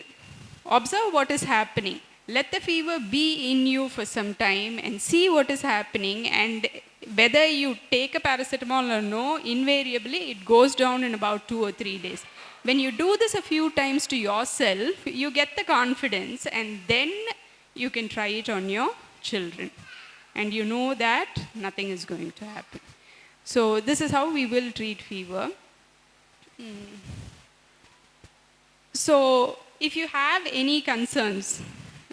Observe what is happening. Let the fever be in you for some time and see what is happening, and whether you take a paracetamol or no, invariably it goes down in about 2 or 3 days. When you do this a few times to yourself, you get the confidence and then you can try it on your children. And you know that nothing is going to happen. So this is how we will treat fever. So if you have any concerns,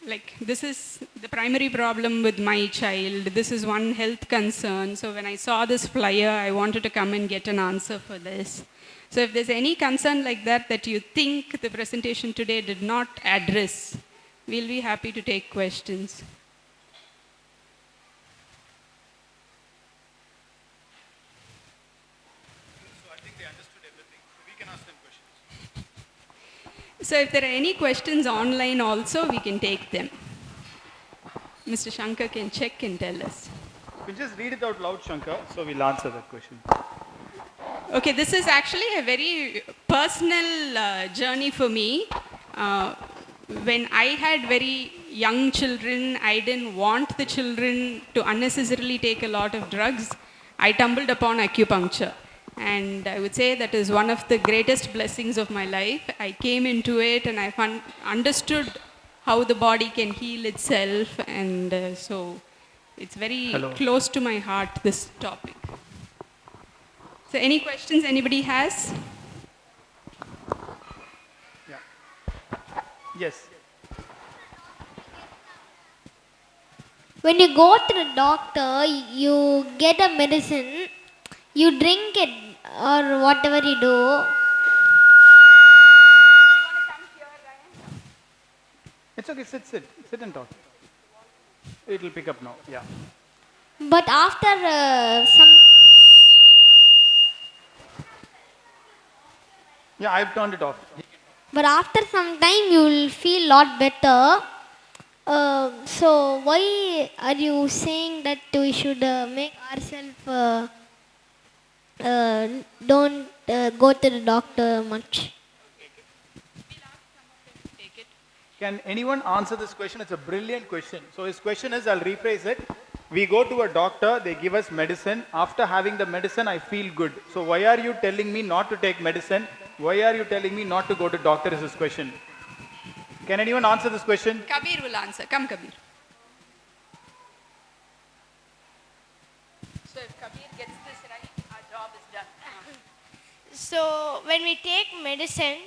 like this is the primary problem with my child, this is one health concern. So when I saw this flyer, I wanted to come and get an answer for this. So if there's any concern like that that you think the presentation today did not address, we'll be happy to take questions. So if there are any questions online also, we can take them. Mr. Shankar can check and tell us. You can just read it out loud, Shankar, so we'll answer that question. Okay, this is actually a very personal journey for me. When I had very young children, I didn't want the children to unnecessarily take a lot of drugs. I stumbled upon acupuncture. And I would say that is one of the greatest blessings of my life. I came into it and I understood how the body can heal itself. And so it's very close to my heart, this topic. So any questions anybody has? Yeah. Yes. When you go to the doctor, you get a medicine, you drink it or whatever you do. It's okay, sit and talk. It will pick up now, yeah. But after Yeah, I've turned it off. some time you will feel lot better. So why are you saying that we should make ourselves don't go to the doctor much? Can anyone answer this question? It's a brilliant question. So his question is, I'll rephrase it. We go to a doctor, they give us medicine. After having the medicine, I feel good. So why are you telling me not to take medicine? Why are you telling me not to go to doctor is his question. Can anyone answer this question? Kabir will answer. Come, Kabir. So if Kabir gets this right, our job is done. So when we take medicine,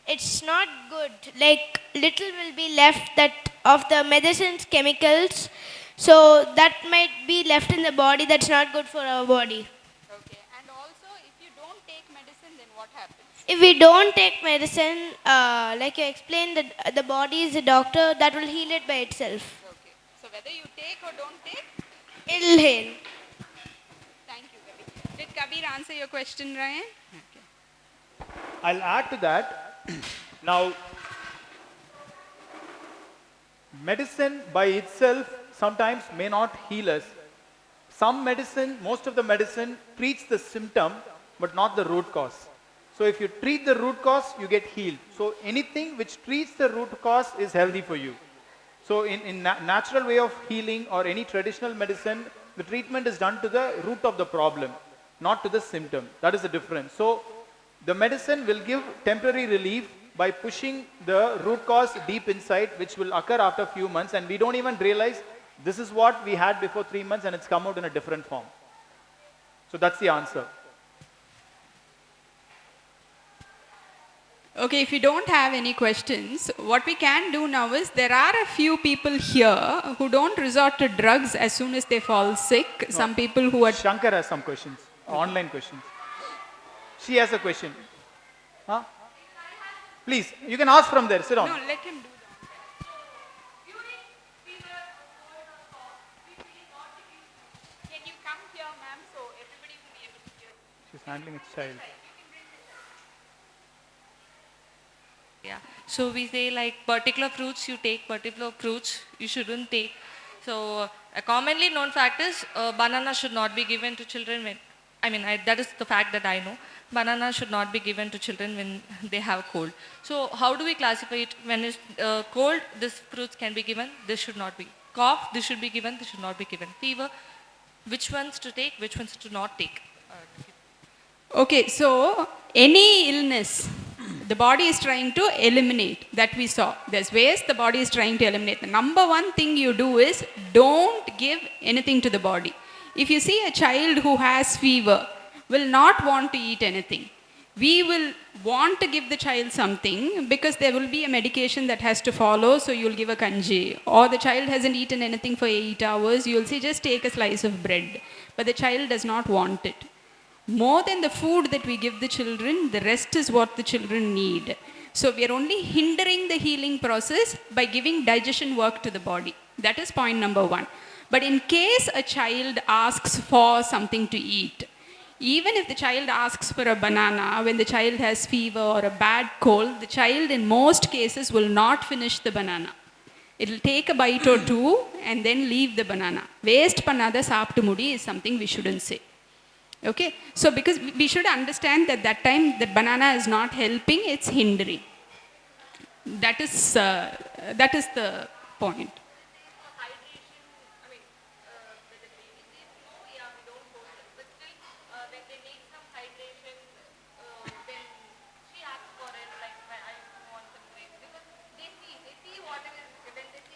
it's not good. Like little will be left that of the medicine's chemicals. So that might be left in the body. That's not good for our body. Okay. And also, if you don't take medicine, then what happens? If we don't take medicine, like you explained, that the body is a doctor, that will heal it by itself. Okay. So whether you take or don't take, It'll heal. thank you, Kabir. Did Kabir answer your question, Ryan? Okay. I'll add to that. Now, medicine by itself sometimes may not heal us. Some medicine, most of the medicine treats the symptom, but not the root cause. So if you treat the root cause, you get healed. So anything which treats the root cause is healthy for you. So in natural way of healing or any traditional medicine, the treatment is done to the root of the problem, not to the symptom. That is the difference. So the medicine will give temporary relief by pushing the root cause deep inside, which will occur after a few months, and we don't even realize this is what we had before 3 months and it's come out in a different form. So that's the answer. Okay, if you don't have any questions, what we can do now is there are a few people here who don't resort to drugs as soon as they fall sick. No. Some people who are... Shankar has some questions, online questions. She has a question. Huh? Please, you can ask from there. Sit down. No, let him do that. Can you come here, ma'am, so everybody will be able to hear? She's handling a child. Yeah. So we say like particular fruits you take, particular fruits you shouldn't take. So a commonly known fact is banana should not be given to children when, that is the fact that I know. Banana should not be given to children when they have cold. So how do we classify it? When it's cold, this fruits can be given, this should not be. Cough, this should be given, this should not be given. Fever, which ones to take, which ones to not take. Okay, so any illness, the body is trying to eliminate, that we saw. There's ways the body is trying to eliminate. The number one thing you do is don't give anything to the body. If you see a child who has fever, will not want to eat anything. We will want to give the child something because there will be a medication that has to follow, so you'll give a kanji. Or the child hasn't eaten anything for 8 hours, you'll say just take a slice of bread. But the child does not want it. More than the food that we give the children, the rest is what the children need. So we are only hindering the healing process by giving digestion work to the body. That is point number one. But in case a child asks for something to eat, Even if the child asks for a banana, when the child has fever or a bad cold, the child in most cases will not finish the banana. It'll take a bite or two and then leave the banana. Waste pannada saaptu mudi is something we shouldn't say. Okay? So because we should understand that that time the banana is not helping, it's hindering. That is the point.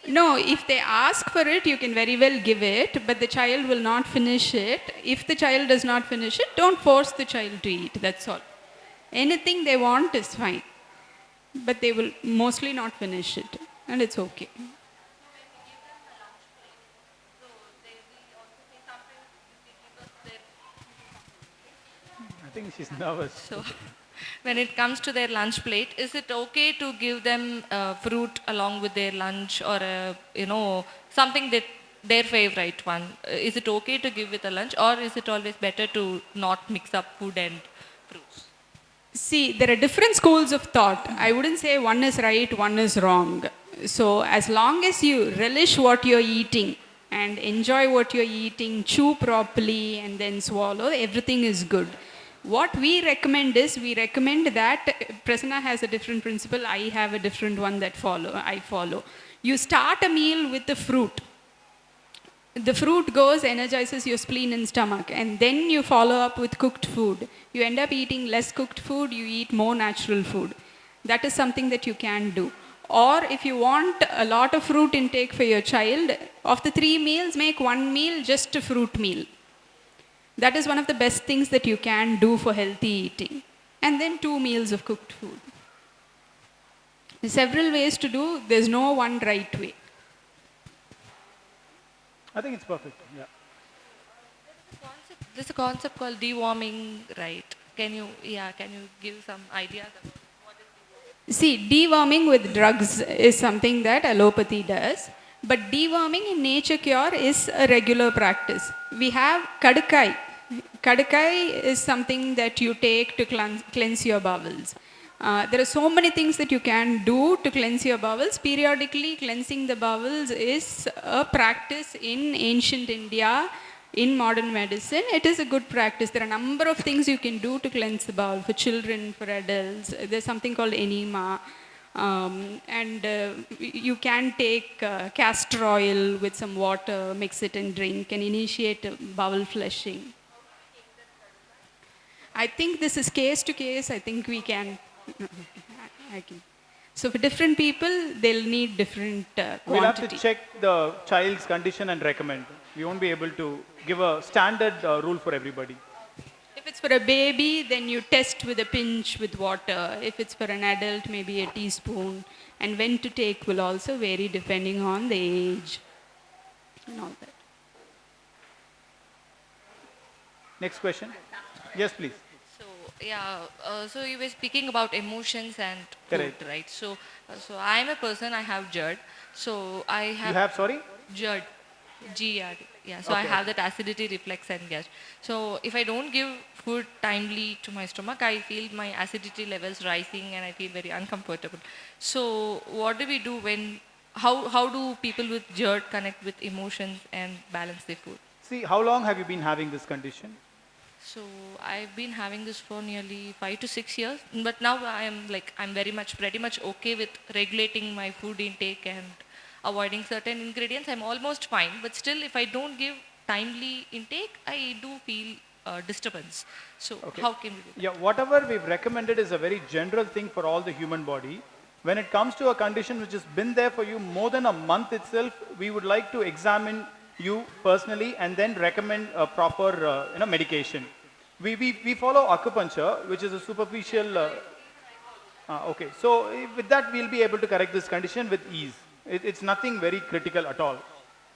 No, if they ask for it, you can very well give it, but the child will not finish it. If the child does not finish it, don't force the child to eat, that's all. Anything they want is fine, but they will mostly not finish it, and it's okay. I think she's nervous. So, when it comes to their lunch plate, is it okay to give them fruit along with their lunch, or something that their favorite one? Is it okay to give with a lunch, or is it always better to not mix up food and fruits? See, there are different schools of thought. I wouldn't say one is right, one is wrong. So, as long as you relish what you're eating and enjoy what you're eating, chew properly, and then swallow, everything is good. What we recommend that Prasanna has a different principle, I have a different one that I follow. You start a meal with the fruit. The fruit goes, energizes your spleen and stomach, and then you follow up with cooked food. You end up eating less cooked food, you eat more natural food. That is something that you can do. Or if you want a lot of fruit intake for your child, of the 3 meals, make 1 meal just a fruit meal. That is one of the best things that you can do for healthy eating. And then 2 meals of cooked food. There's several ways to do, there's no one right way. I think it's perfect. Yeah. There's a concept called deworming, right? Can you give some ideas about what is deworming? See, deworming with drugs is something that allopathy does. But deworming in nature cure is a regular practice. We have kadukai. Kadukai is something that you take to cleanse your bowels. There are so many things that you can do to cleanse your bowels. Periodically cleansing the bowels is a practice in ancient India, in modern medicine. It is a good practice. There are a number of things you can do to cleanse the bowel for children, for adults. There's something called enema. You can take castor oil with some water, mix it and drink, and initiate bowel flushing. I think this is case to case. I think we can. So for different people, they'll need different quantity. We'll have to check the child's condition and recommend. We won't be able to give a standard rule for everybody. If it's for a baby, then you test with a pinch with water. If it's for an adult, maybe a teaspoon. And when to take will also vary depending on the age and all that. Next question. Yes, please. So you were speaking about emotions and food, Correct. right? So I'm a person, I have GERD. So I have... You have, sorry? GERD. GERD. Yeah, so I Okay. have that acidity reflex and gas. So if I don't give food timely to my stomach, I feel my acidity levels rising and I feel very uncomfortable. So what do we do how do people with GERD connect with emotions and balance their food? See, how long have you been having this condition? So I've been having this for nearly 5 to 6 years, but now I'm pretty much okay with regulating my food intake and avoiding certain ingredients. I'm almost fine, but still if I don't give timely intake, I do feel disturbance. So Okay. how can we do that? Yeah, whatever we've recommended is a very general thing for all the human body. When it comes to a condition which has been there for you more than a month itself, we would like to examine you personally and then recommend a proper medication. We follow acupuncture, which is a superficial... okay, so with that we'll be able to correct this condition with ease. It's nothing very critical at all.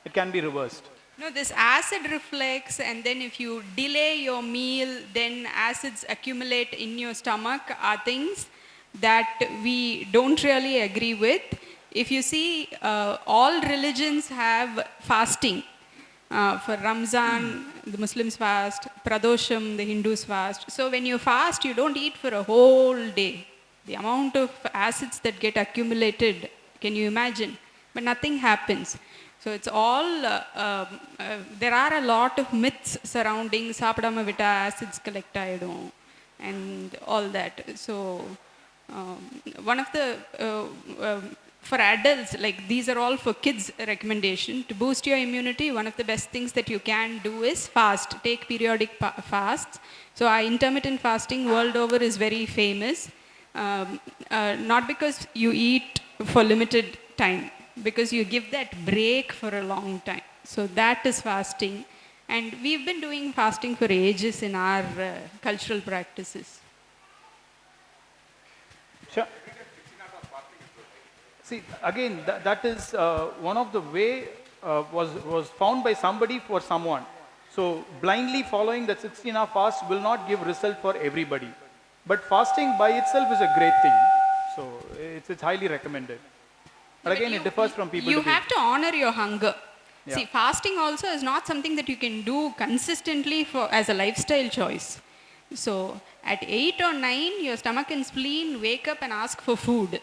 It can be reversed. No, this acid reflex, and then if you delay your meal, then acids accumulate in your stomach are things that we don't really agree with. If you see, all religions have fasting. For Ramzan, the Muslims fast. Pradosham, the Hindus fast. So when you fast, you don't eat for a whole day. The amount of acids that get accumulated, can you imagine? But nothing happens. So it's all, there are a lot of myths surrounding Sapadama Vita, acids collect ayidum, and all that. So one of the, for adults, like these are all for kids recommendation. To boost your immunity, one of the best things that you can do is fast. Take periodic fasts. So intermittent fasting world over is very famous. Not because you eat for limited time, because you give that break for a long time. So that is fasting. And we've been doing fasting for ages in our cultural practices. Sure. See, again, that is one of the way was found by somebody for someone. So blindly following that 16-hour fast will not give result for everybody. But fasting by itself is a great thing. So it's highly recommended. But again, it differs from people You to have to honor your hunger. Yeah. See, fasting also is not something that you can do consistently for as a lifestyle choice. So at 8 or 9, your stomach and spleen wake up and ask for food.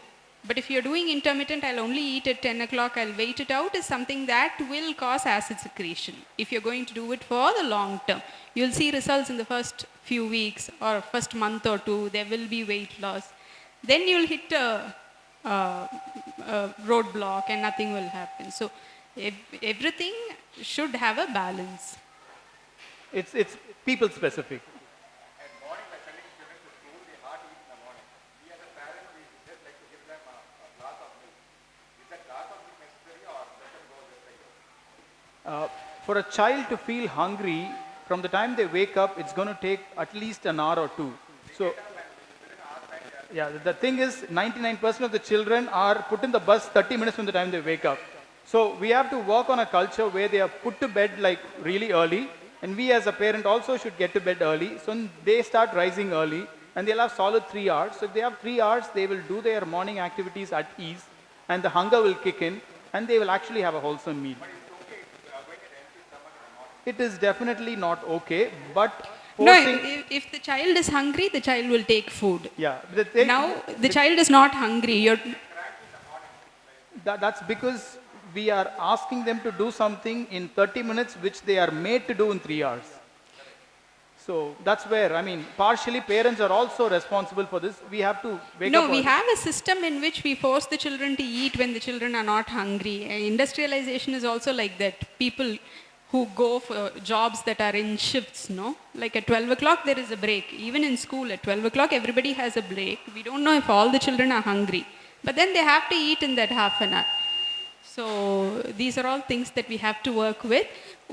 But if you're doing intermittent, I'll only eat at 10 o'clock, I'll wait it out, is something that will cause acid secretion. If you're going to do it for the long term, you'll see results in the first few weeks or first month or two, there will be weight loss. Then you'll hit a roadblock and nothing will happen. So everything should have a balance. It's people specific. For a child to feel hungry, from the time they wake up, it's going to take at least an hour or two. So, yeah, the thing is, 99% of the children are put in the bus 30 minutes from the time they wake up. So, we have to work on a culture where they are put to bed like really early, and we as a parent also should get to bed early. So, they start rising early, and they'll have solid 3 hours. So, if they have 3 hours, they will do their morning activities at ease, and the hunger will kick in, and they will actually have a wholesome meal. It is definitely not okay, but forcing... No, if the child is hungry, the child will take food. Yeah. Now, the child is not hungry. That's because we are asking them to do something in 30 minutes, which they are made to do in 3 hours. So that's where, I mean, partially parents are also responsible for this. We have to wake up. No, we have a system in which we force the children to eat when the children are not hungry. Industrialization is also like that. People who go for jobs that are in shifts, no? Like at 12 o'clock, there is a break. Even in school, at 12 o'clock, everybody has a break. We don't know if all the children are hungry. But then they have to eat in that half an hour. So these are all things that we have to work with.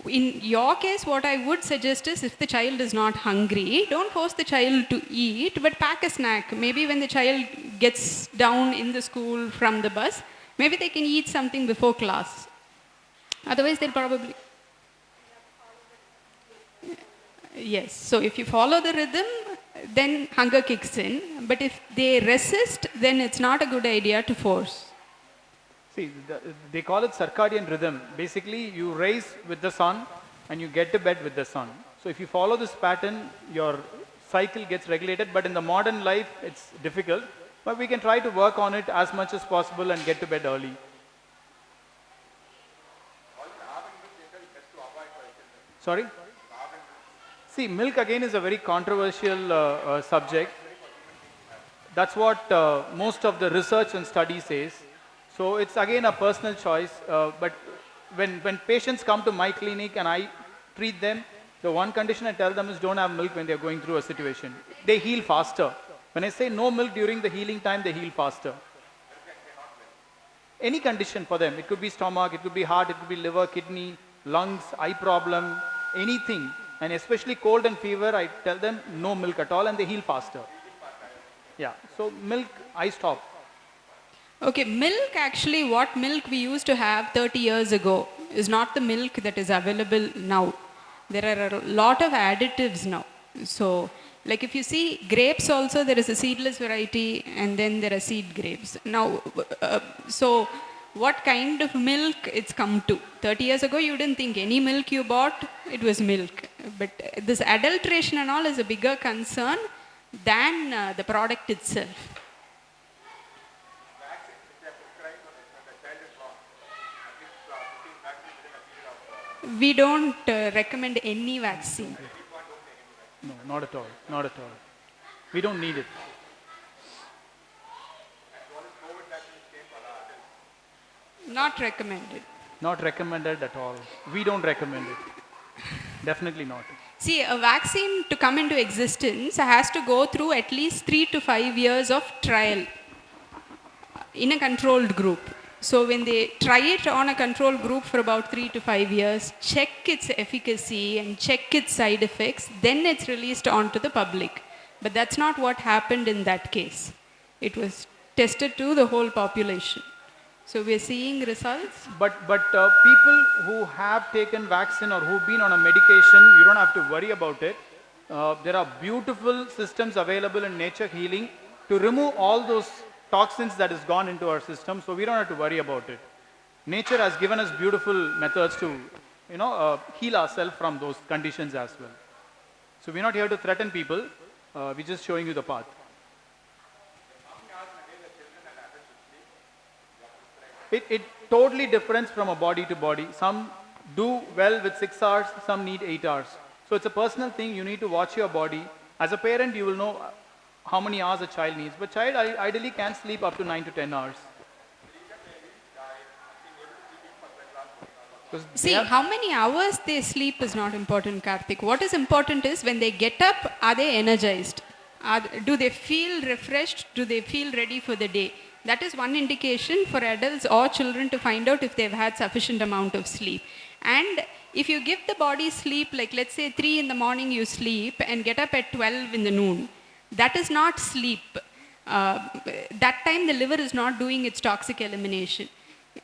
In your case, what I would suggest is if the child is not hungry, don't force the child to eat, but pack a snack. Maybe when the child gets down in the school from the bus, maybe they can eat something before class. Otherwise, they'll probably... Yes, so if you follow the rhythm, then hunger kicks in. But if they resist, then it's not a good idea to force. See, they call it circadian rhythm. Basically, you rise with the sun and you get to bed with the sun. So if you follow this pattern, your cycle gets regulated. But in the modern life, it's difficult. But we can try to work on it as much as possible and get to bed early. Sorry? See, milk again is a very controversial subject. That's what most of the research and study says. So it's again a personal choice. But when patients come to my clinic and I treat them, the one condition I tell them is don't have milk when they're going through a situation. They heal faster. When I say no milk during the healing time, they heal faster. Any condition for them. It could be stomach, it could be heart, it could be liver, kidney, lungs, eye problem, anything. And especially cold and fever, I tell them no milk at all and they heal faster. Yeah, so milk, I stop. Okay, milk actually, what milk we used to have 30 years ago is not the milk that is available now. There are a lot of additives now. So, like if you see grapes also, there is a seedless variety and then there are seed grapes. Now, so what kind of milk it's come to. 30 years ago, you didn't think any milk you bought, it was milk. But this adulteration and all is a bigger concern than the product itself. We don't recommend any vaccine. No, not at all. Not at all. We don't need it. Not recommended. Not recommended at all. We don't recommend it. Definitely not. See, a vaccine to come into existence has to go through at least 3 to 5 years of trial in a controlled group. So when they try it on a control group for about 3 to 5 years, check its efficacy and check its side effects, then it's released onto the public. But that's not what happened in that case. It was tested to the whole population. So we're seeing results. But people who have taken vaccine or who've been on a medication, you don't have to worry about it. There are beautiful systems available in nature healing to remove all those toxins that has gone into our system, so we don't have to worry about it. Nature has given us beautiful methods to, heal ourselves from those conditions as well. So we're not here to threaten people. We're just showing you the path. It totally differs from a body to body. Some do well with 6 hours, some need 8 hours. So it's a personal thing. You need to watch your body. As a parent, you will know how many hours a child needs. But child ideally can sleep up to 9 to 10 hours. See, how many hours they sleep is not important, Karthik. What is important is when they get up, are they energized? Do they feel refreshed? Do they feel ready for the day? That is one indication for adults or children to find out if they've had sufficient amount of sleep. And if you give the body sleep, like let's say 3 in the morning you sleep and get up at 12 in the noon, that is not sleep. That time the liver is not doing its toxic elimination.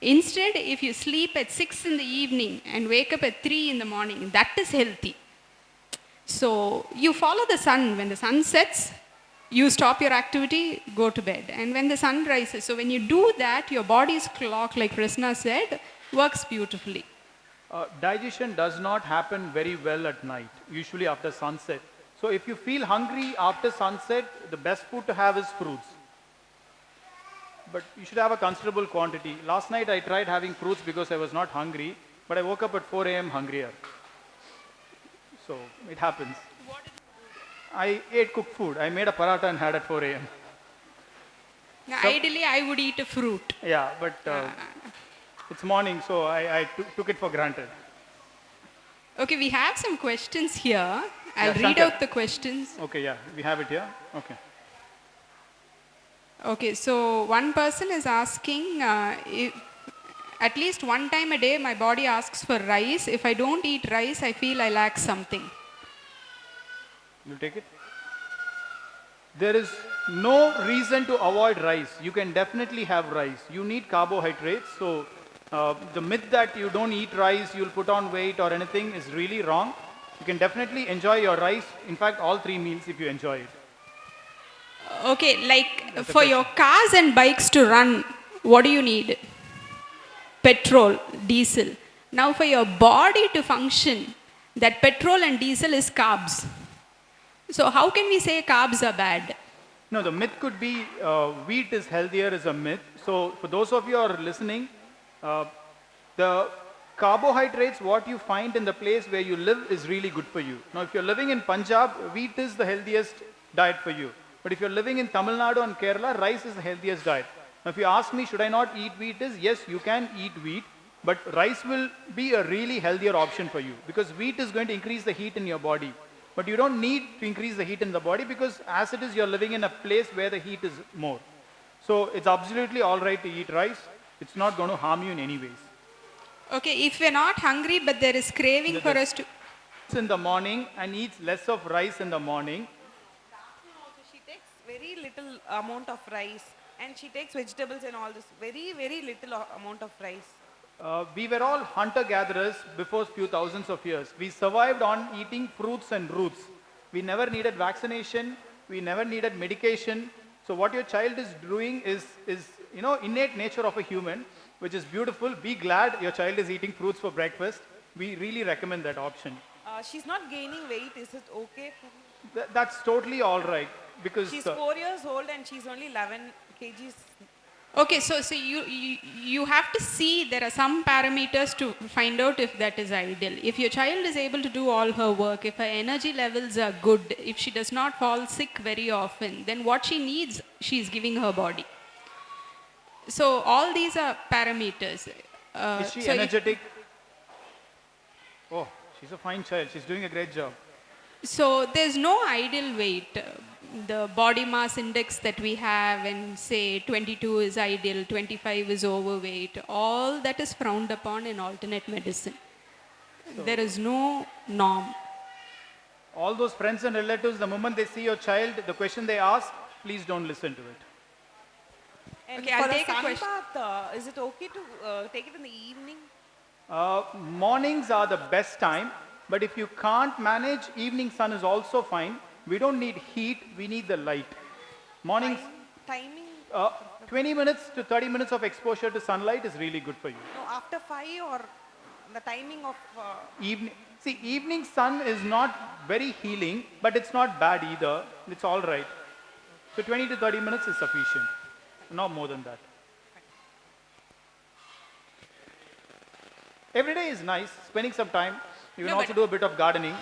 Instead, if you sleep at 6 in the evening and wake up at 3 in the morning, that is healthy. So you follow the sun. When the sun sets, you stop your activity, go to bed. And when the sun rises, so when you do that, your body's clock, like Krishna said, works beautifully. Digestion does not happen very well at night, usually after sunset. So if you feel hungry after sunset, the best food to have is fruits. But you should have a considerable quantity. Last night I tried having fruits because I was not hungry, but I woke up at 4 a.m. hungrier. So it happens. I ate cooked food. I made a paratha and had at 4 a.m. Now, ideally, I would eat a fruit. Yeah, but it's morning, so I took it for granted. Okay, we have some questions here. I'll read Shankar. out the questions. Okay, yeah, we have it here. Okay. Okay, so one person is asking, if at least one time a day my body asks for rice. If I don't eat rice, I feel I lack something. You take it? There is no reason to avoid rice. You can definitely have rice. You need carbohydrates. So the myth that you don't eat rice, you'll put on weight or anything is really wrong. You can definitely enjoy your rice. In fact, all 3 meals if you enjoy it. Okay, like for your cars and bikes to run, what do you need? Petrol, diesel. Now for your body to function, that petrol and diesel is carbs. So how can we say carbs are bad? No, the myth could be wheat is healthier is a myth. So for those of you who are listening, the carbohydrates, what you find in the place where you live is really good for you. Now if you're living in Punjab, wheat is the healthiest diet for you. But if you're living in Tamil Nadu and Kerala, rice is the healthiest diet. Now if you ask me, should I not eat wheat? Yes, you can eat wheat, but rice will be a really healthier option for you because wheat is going to increase the heat in your body. But you don't need to increase the heat in the body because as it is, you're living in a place where the heat is more. So it's absolutely all right to eat rice. It's not going to harm you in any ways. Okay, if we're not hungry but there is craving for us to... In the morning and eats less of rice in the morning. She takes very little amount of rice and she takes vegetables and all this, very, very little amount of rice. We were all hunter-gatherers before few thousands of years. We survived on eating fruits and roots. We never needed vaccination. We never needed medication. So what your child is doing is innate nature of a human. which is beautiful. Be glad your child is eating fruits for breakfast. We really recommend that option. She's not gaining weight. Is it okay? That's totally all right because She's 4 years old and she's only 11 kgs. Okay, so you have to see there are some parameters to find out if that is ideal. If your child is able to do all her work, if her energy levels are good, if she does not fall sick very often, then what she needs, she is giving her body. So all these are parameters. is she so if- energetic? Oh, she's a fine child. She's doing a great job. So there's no ideal weight. The body mass index that we have, and say 22 is ideal, 25 is overweight, all that is frowned upon in alternate medicine. There is no norm. All those friends and relatives, the moment they see your child, the question they ask, please don't listen to it. And Okay, for I'll a take a sun question. bath, is it okay to take it in the evening? Mornings are the best time, but if you can't manage, evening sun is also fine. We don't need heat, we need the light. Mornings, Timing? 20 minutes to 30 minutes of exposure to sunlight is really good for you. No, after 5 or the timing of... Evening sun is not very healing, but it's not bad either. It's all right. So 20 to 30 minutes is sufficient, not more than that. Every day is nice, spending some time. You can No, also but- do a bit of gardening.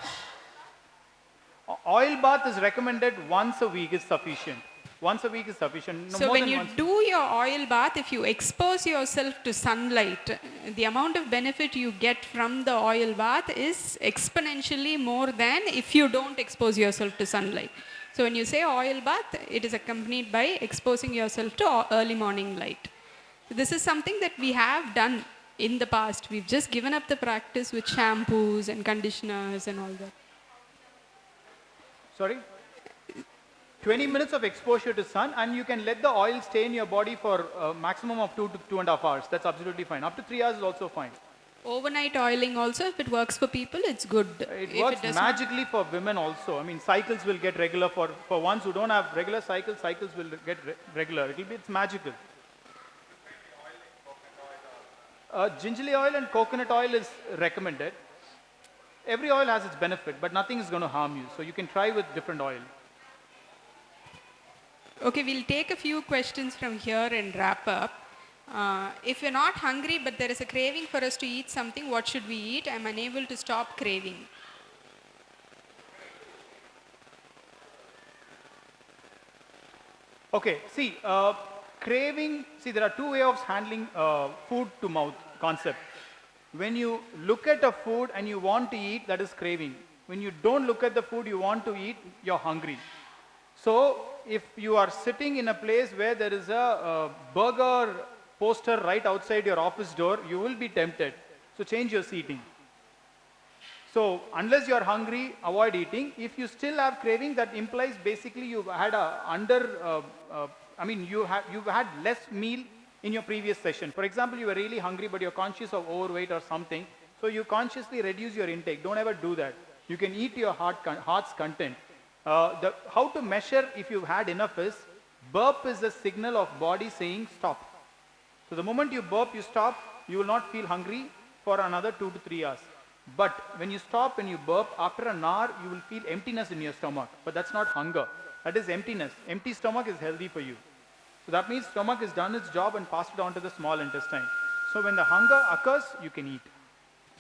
Oil bath is recommended once a week is sufficient. Once a week is sufficient. No So more when than you once. do your oil bath, if you expose yourself to sunlight, the amount of benefit you get from the oil bath is exponentially more than if you don't expose yourself to sunlight. So when you say oil bath, it is accompanied by exposing yourself to early morning light. This is something that we have done in the past. We've just given up the practice with shampoos and conditioners and all that. Sorry? 20 minutes of exposure to sun, and you can let the oil stay in your body for a maximum of 2 to 2.5 hours. That's absolutely fine. Up to 3 hours is also fine. Overnight oiling also, if it works for people, it's good. It If works does not- magically for women also. I mean, cycles will get regular for ones who don't have regular cycles, cycles will get regular. It's magical. Gingerly oil and coconut oil is recommended. Every oil has its benefit, but nothing is going to harm you. So you can try with different oil. Okay, we'll take a few questions from here and wrap up. If you're not hungry but there is a craving for us to eat something, what should we eat? I'm unable to stop craving. Okay, craving, there are two ways of handling food to mouth concept. When you look at a food and you want to eat, that is craving. When you don't look at the food you want to eat, you're hungry. So if you are sitting in a place where there is a burger poster right outside your office door, you will be tempted. So change your seating. So unless you are hungry, avoid eating. If you still have craving, that implies basically you've had you've had less meal in your previous session. For example, you were really hungry, but you're conscious of overweight or something. So you consciously reduce your intake. Don't ever do that. You can eat your heart's content. How to measure if you've had enough is, burp is a signal of body saying stop. So the moment you burp, you stop, you will not feel hungry for another 2 to 3 hours. But when you stop and you burp, after an hour, you will feel emptiness in your stomach. But that's not hunger. That is emptiness. Empty stomach is healthy for you. So that means stomach has done its job and passed it on to the small intestine. So when the hunger occurs, you can eat.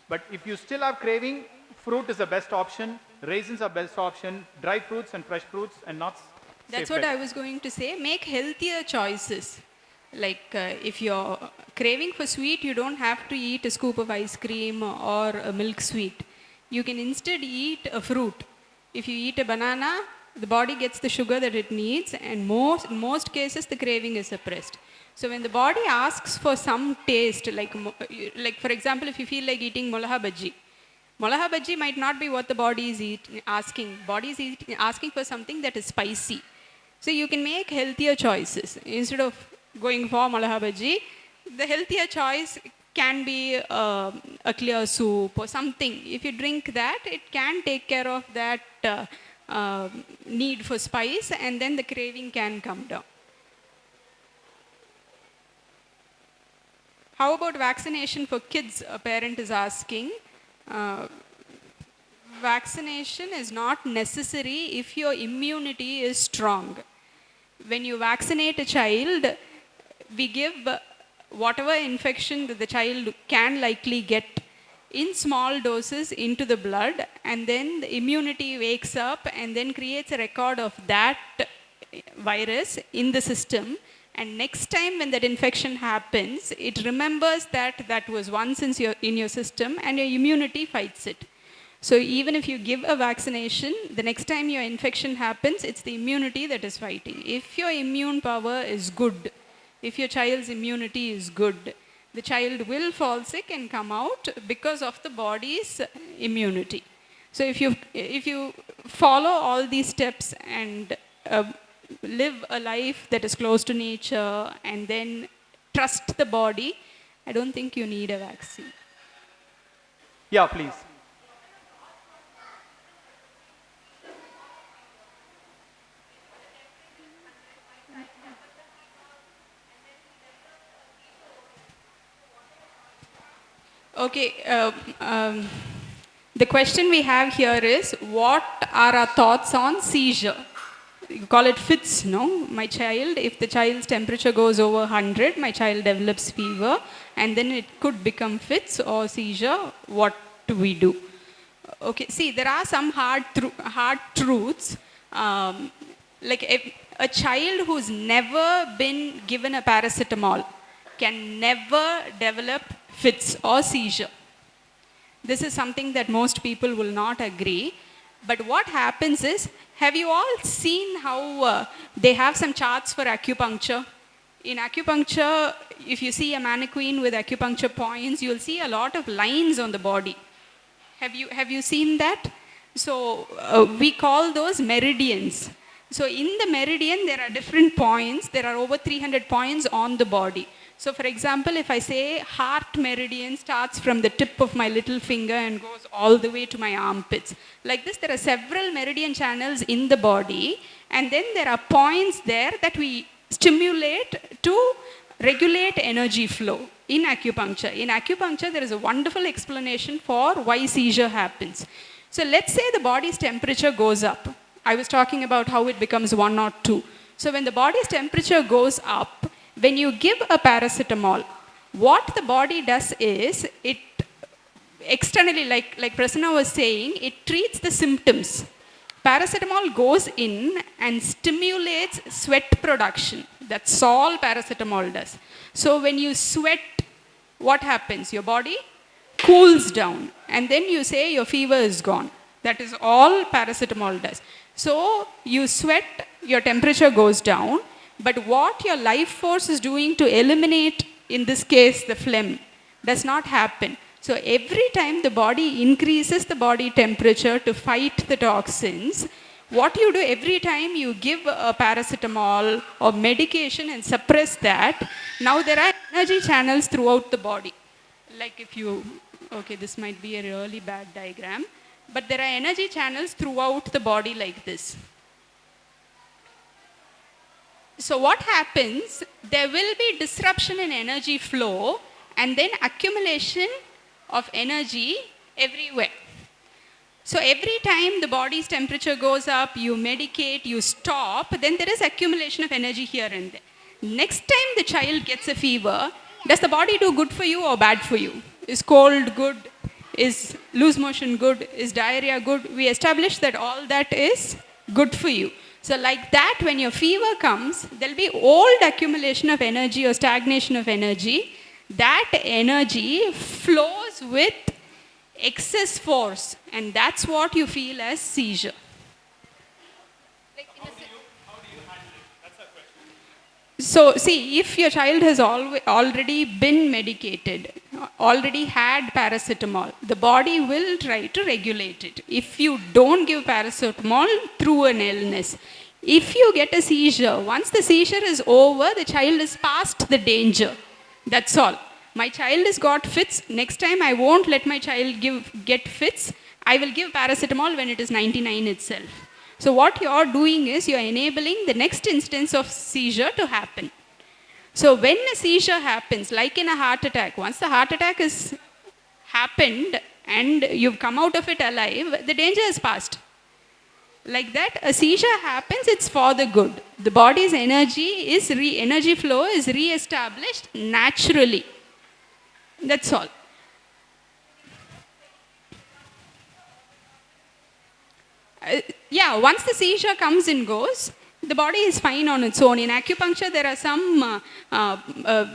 But if you still have craving, fruit is the best option, raisins are best option, dry fruits and fresh fruits and nuts. That's safe what bet. I was going to say. Make healthier choices. Like if you're craving for sweet, you don't have to eat a scoop of ice cream or a milk sweet. You can instead eat a fruit. If you eat a banana, the body gets the sugar that it needs, and in most cases the craving is suppressed. So when the body asks for some taste, like for example, if you feel like eating molaha bhaji might not be what the body is asking. Body is asking for something that is spicy. So you can make healthier choices. Instead of going for molaha bhaji, the healthier choice can be a clear soup or something. If you drink that, it can take care of that need for spice, and then the craving can come down. How about vaccination for kids? A parent is asking. Vaccination is not necessary if your immunity is strong. When you vaccinate a child, we give whatever infection that the child can likely get in small doses into the blood, and then the immunity wakes up and then creates a record of that virus in the system. And next time when that infection happens, it remembers that that was once in your system, and your immunity fights it. So even if you give a vaccination, the next time your infection happens, it's the immunity that is fighting. If your immune power is good, if your child's immunity is good, the child will fall sick and come out because of the body's immunity. So if you follow all these steps and live a life that is close to nature and then trust the body, I don't think you need a vaccine. Yeah, please. Okay, the question we have here is, what are our thoughts on seizure? You call it fits, no? My child, if the child's temperature goes over 100, my child develops fever, and then it could become fits or seizure. What do we do? Okay, see, there are some hard truths. Like a child who's never been given a paracetamol can never develop fits or seizure. This is something that most people will not agree. But what happens is, have you all seen how they have some charts for acupuncture? In acupuncture, if you see a mannequin with acupuncture points, you'll see a lot of lines on the body. Have you seen that? So we call those meridians. So in the meridian, there are different points. There are over 300 points on the body. So for example, if I say heart meridian starts from the tip of my little finger and goes all the way to my armpits. Like this, there are several meridian channels in the body, and then there are points there that we stimulate to regulate energy flow in acupuncture. In acupuncture, there is a wonderful explanation for why seizure happens. So let's say the body's temperature goes up. I was talking about how it becomes 1 or 2. So when the body's temperature goes up, when you give a paracetamol, what the body does is, it externally, like Prasanna was saying, it treats the symptoms. Paracetamol goes in and stimulates sweat production. That's all paracetamol does. So when you sweat, what happens? Your body cools down, and then you say your fever is gone. That is all paracetamol does. So you sweat, your temperature goes down. But what your life force is doing to eliminate, in this case, the phlegm, does not happen. So every time the body increases the body temperature to fight the toxins, what you do every time you give a paracetamol or medication and suppress that, now there are energy channels throughout the body. Like if you, okay, this might be a really bad diagram, but there are energy channels throughout the body like this. So what happens, there will be disruption in energy flow and then accumulation of energy everywhere. So every time the body's temperature goes up, you medicate, you stop, then there is accumulation of energy here and there. Next time the child gets a fever, does the body do good for you or bad for you? Is cold good? Is loose motion good? Is diarrhea good? We establish that all that is good for you. So like that, when your fever comes, there will be old accumulation of energy or stagnation of energy. That energy flows with excess force, and that's what you feel as seizure. So see, if your child has already been medicated, already had paracetamol, the body will try to regulate it. If you don't give paracetamol through an illness, if you get a seizure, once the seizure is over, the child is past the danger. That's all. My child has got fits. Next time I won't let my child get fits. I will give paracetamol when it is 99 itself. So what you are doing is you are enabling the next instance of seizure to happen. So when a seizure happens, like in a heart attack, once the heart attack is happened and you've come out of it alive, the danger is past. Like that, a seizure happens, it's for the good. The body's energy flow is re-established naturally. That's all. Yeah, once the seizure comes and goes, the body is fine on its own. In acupuncture, there are some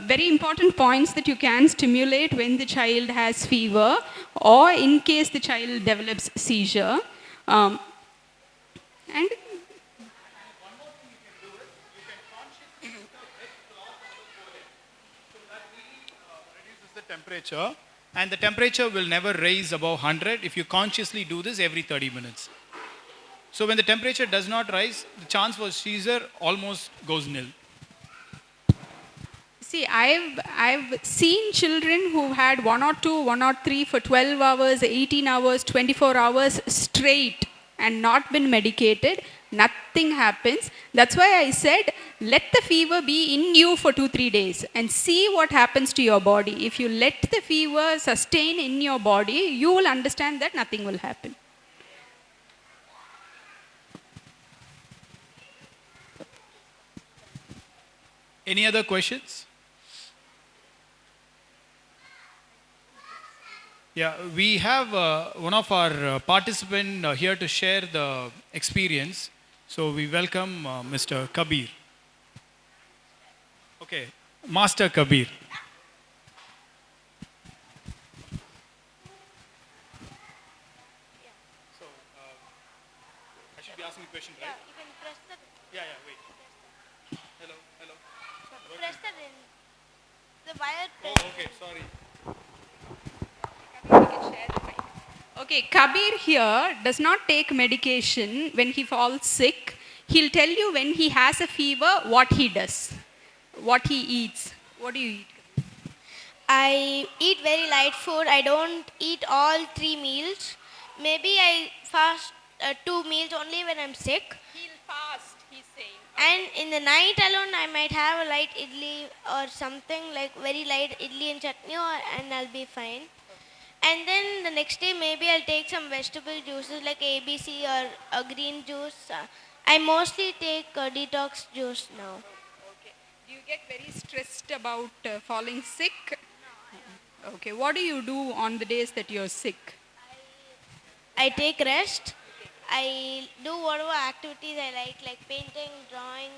very important points that you can stimulate when the child has fever or in case the child develops seizure. And Reduces the temperature, and the temperature will never raise above 100 if you consciously do this every 30 minutes. So when the temperature does not rise, the chance for seizure almost goes nil. see, I've seen children who had 1 or 2, 1 or 3 for 12 hours, 18 hours, 24 hours straight and not been medicated. Nothing happens. That's why I said, let the fever be in you for 2-3 days and see what happens to your body. If you let the fever sustain in your body, you will understand that nothing will happen. Any other questions? Yeah, we have one of our participant here to share the experience. So we welcome Mr. Kabir. Okay, Master Kabir. So I should be asking a question, right? You can press the Yeah, wait. Hello. press the wire. Oh, okay, sorry. Okay, Kabir here does not take medication when he falls sick. He'll tell you when he has a fever what he does, what he eats. What do you eat? I eat very light food. I don't eat all 3 meals. Maybe I fast 2 meals only when I'm sick. He'll fast, he's saying. And in the night alone, I might have a light idli or something like very light idli and chutney, and I'll be fine. And then the next day, maybe I'll take some vegetable juices like ABC or a green juice. I mostly take detox juice now. Okay. Do you get very stressed about falling sick? Okay. What do you do on the days that you're sick? I take rest. I do whatever activities I like painting, drawing,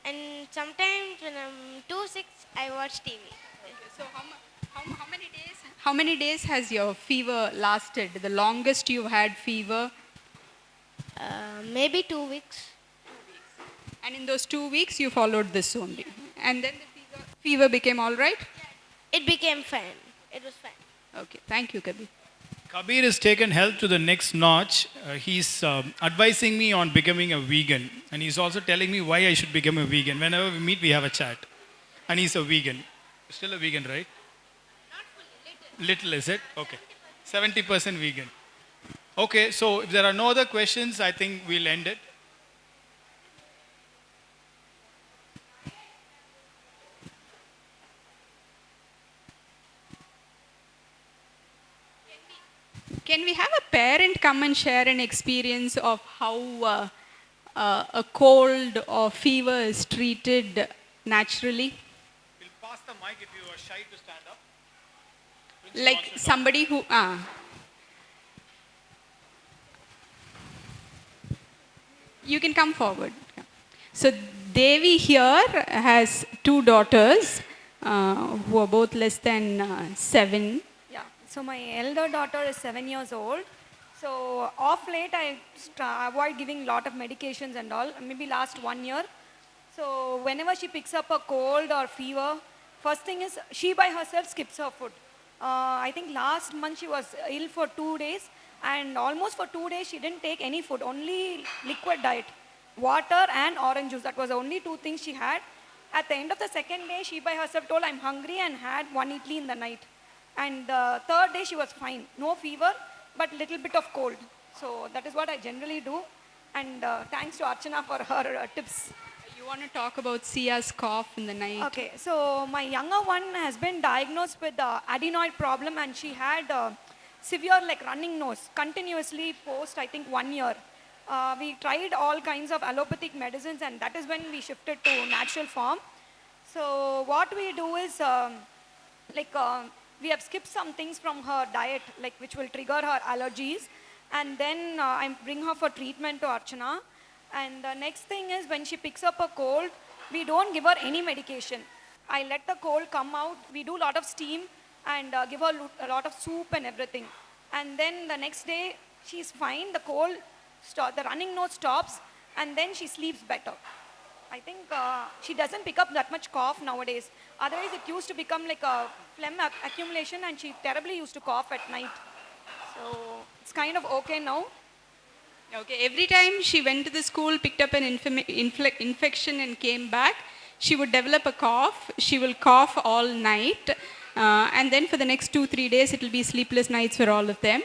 and sometimes when I'm too sick, I watch TV. Okay. So how many days has your fever lasted? The longest you've had fever? Maybe 2 weeks. And in those 2 weeks, you followed this only. And then the fever became all right? It became fine. It was fine. Okay. Thank you, Kabir. Kabir has taken health to the next notch. He's advising me on becoming a vegan. And he's also telling me why I should become a vegan. Whenever we meet, we have a chat. And he's a vegan. Still a vegan, right? Not fully, little. Little, is it? Okay. 70% vegan. Okay, so if there are no other questions, I think we'll end it. Can we have a parent come and share an experience of how a cold or fever is treated naturally? We'll pass the mic if you are shy to stand up. Like somebody who... You can come forward. So Devi here has 2 daughters who are both less than 7. Yeah, so my elder daughter is 7 years old. So off late I avoid giving lot of medications and all, maybe last 1 year. So whenever she picks up a cold or fever, first thing is she by herself skips her food. I think last month she was ill for 2 days and almost for 2 days she didn't take any food, only liquid diet, water and orange juice. That was the only 2 things she had. At the end of the second day, she by herself told, I'm hungry, and had 1 idli in the night. And the third day she was fine, no fever, but little bit of cold. So that is what I generally do. And thanks to Archana for her tips. You want to talk about Sia's cough in the night? Okay, so my younger one has been diagnosed with adenoid problem, and she had severe like running nose continuously post I think 1 year. We tried all kinds of allopathic medicines, and that is when we shifted to natural form. So what we do is we have skipped some things from her diet, like which will trigger her allergies, and then I bring her for treatment to Archana. And the next thing is when she picks up a cold, we don't give her any medication. I let the cold come out. We do a lot of steam and give her a lot of soup and everything. And then the next day, she's fine. The cold, the running nose stops, and then she sleeps better. I think she doesn't pick up that much cough nowadays. Otherwise, it used to become like a phlegm accumulation, and she terribly used to cough at night. So it's kind of okay now. Okay, every time she went to the school, picked up an infection and came back, she would develop a cough. She will cough all night. And then for the next 2-3 days, it will be sleepless nights for all of them.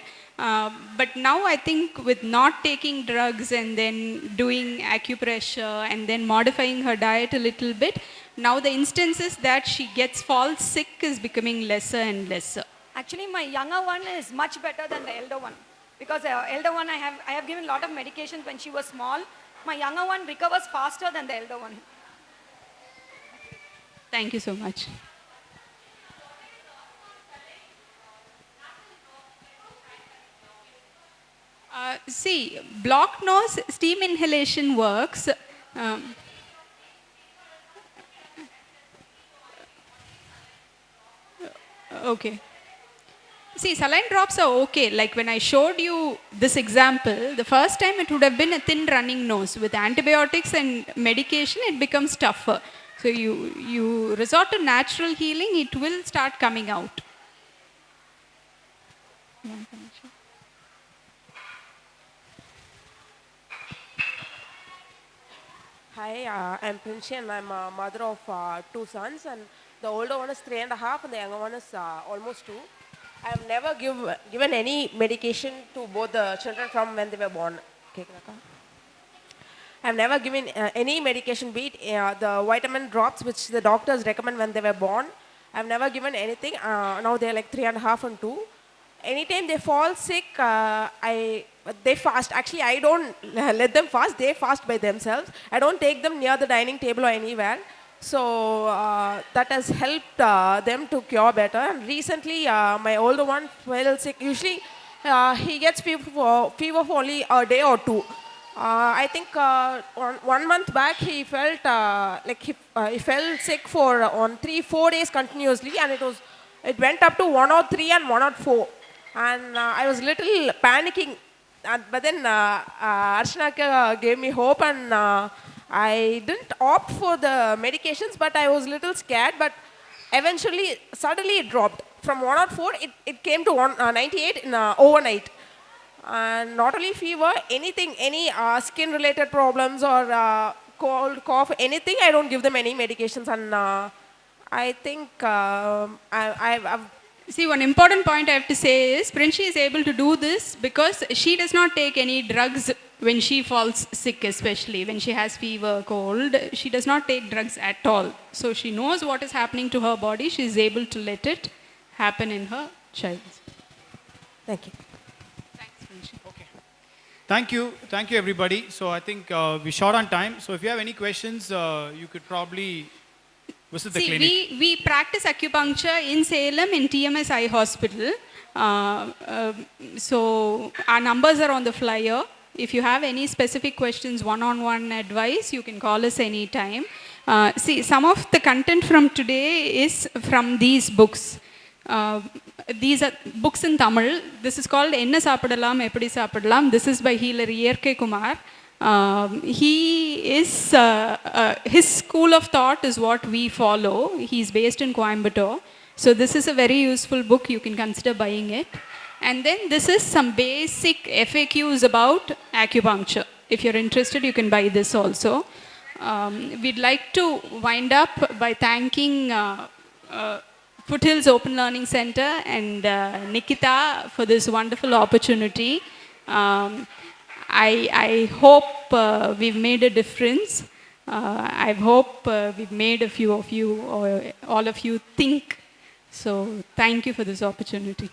But now I think with not taking drugs and then doing acupressure and then modifying her diet a little bit, now the instances that she falls sick is becoming lesser and lesser. Actually, my younger one is much better than the elder one. Because the elder one, I have given a lot of medications when she was small. My younger one recovers faster than the elder one. Thank you so much. See, blocked nose steam inhalation works. Okay. See, saline drops are okay. Like when I showed you this example, the first time it would have been a thin running nose. With antibiotics and medication, it becomes tougher. So you resort to natural healing, it will start coming out. Hi, I'm Prinshi and I'm a mother of 2 sons, and the older one is 3.5 and the younger one is almost 2. I have never given any medication to both the children from when they were born. I have never given any medication, be it the vitamin drops which the doctors recommend when they were born. I have never given anything. Now they are like 3.5 and 2. Anytime they fall sick, they fast. Actually, I don't let them fast. They fast by themselves. I don't take them near the dining table or anywhere. So that has helped them to cure better. And recently, my older one fell sick. Usually, he gets fever for only a day or 2. I think 1 month back, he felt he fell sick for on 3-4 days continuously, and it went up to 103 and 104. And I was little panicking. But then Archana gave me hope, and I didn't opt for the medications, but I was a little scared. But eventually, suddenly it dropped. From 104, it came to 98 in overnight. And not only fever, anything, any skin-related problems or cold, cough, anything, I don't give them any medications. And I think I've See, one important point I have to say is Prinshi is able to do this because she does not take any drugs when she falls sick, especially when she has fever, cold. She does not take drugs at all. So she knows what is happening to her body. She is able to let it happen in her child. Thank you. Thanks, Prinshi. Okay. Thank you everybody. So I think we're short on time. So if you have any questions, you could probably visit the clinic. We practice acupuncture in Salem in TMS Eye Hospital. So our numbers are on the flyer. If you have any specific questions, one-on-one advice, you can call us anytime. See, some of the content from today is from these books. These are books in Tamil. This is called Enna Saapadalam, Eppadi Saapadalam. This is by healer E.R.K. Kumar. His school of thought is what we follow. He's based in Coimbatore. So this is a very useful book. You can consider buying it. And then this is some basic FAQs about acupuncture. If you're interested, you can buy this also. We'd like to wind up by thanking Foothills Open Learning Center and Nikita for this wonderful opportunity. I hope we've made a difference. I hope we've made a few of you, or all of you, think. So thank you for this opportunity.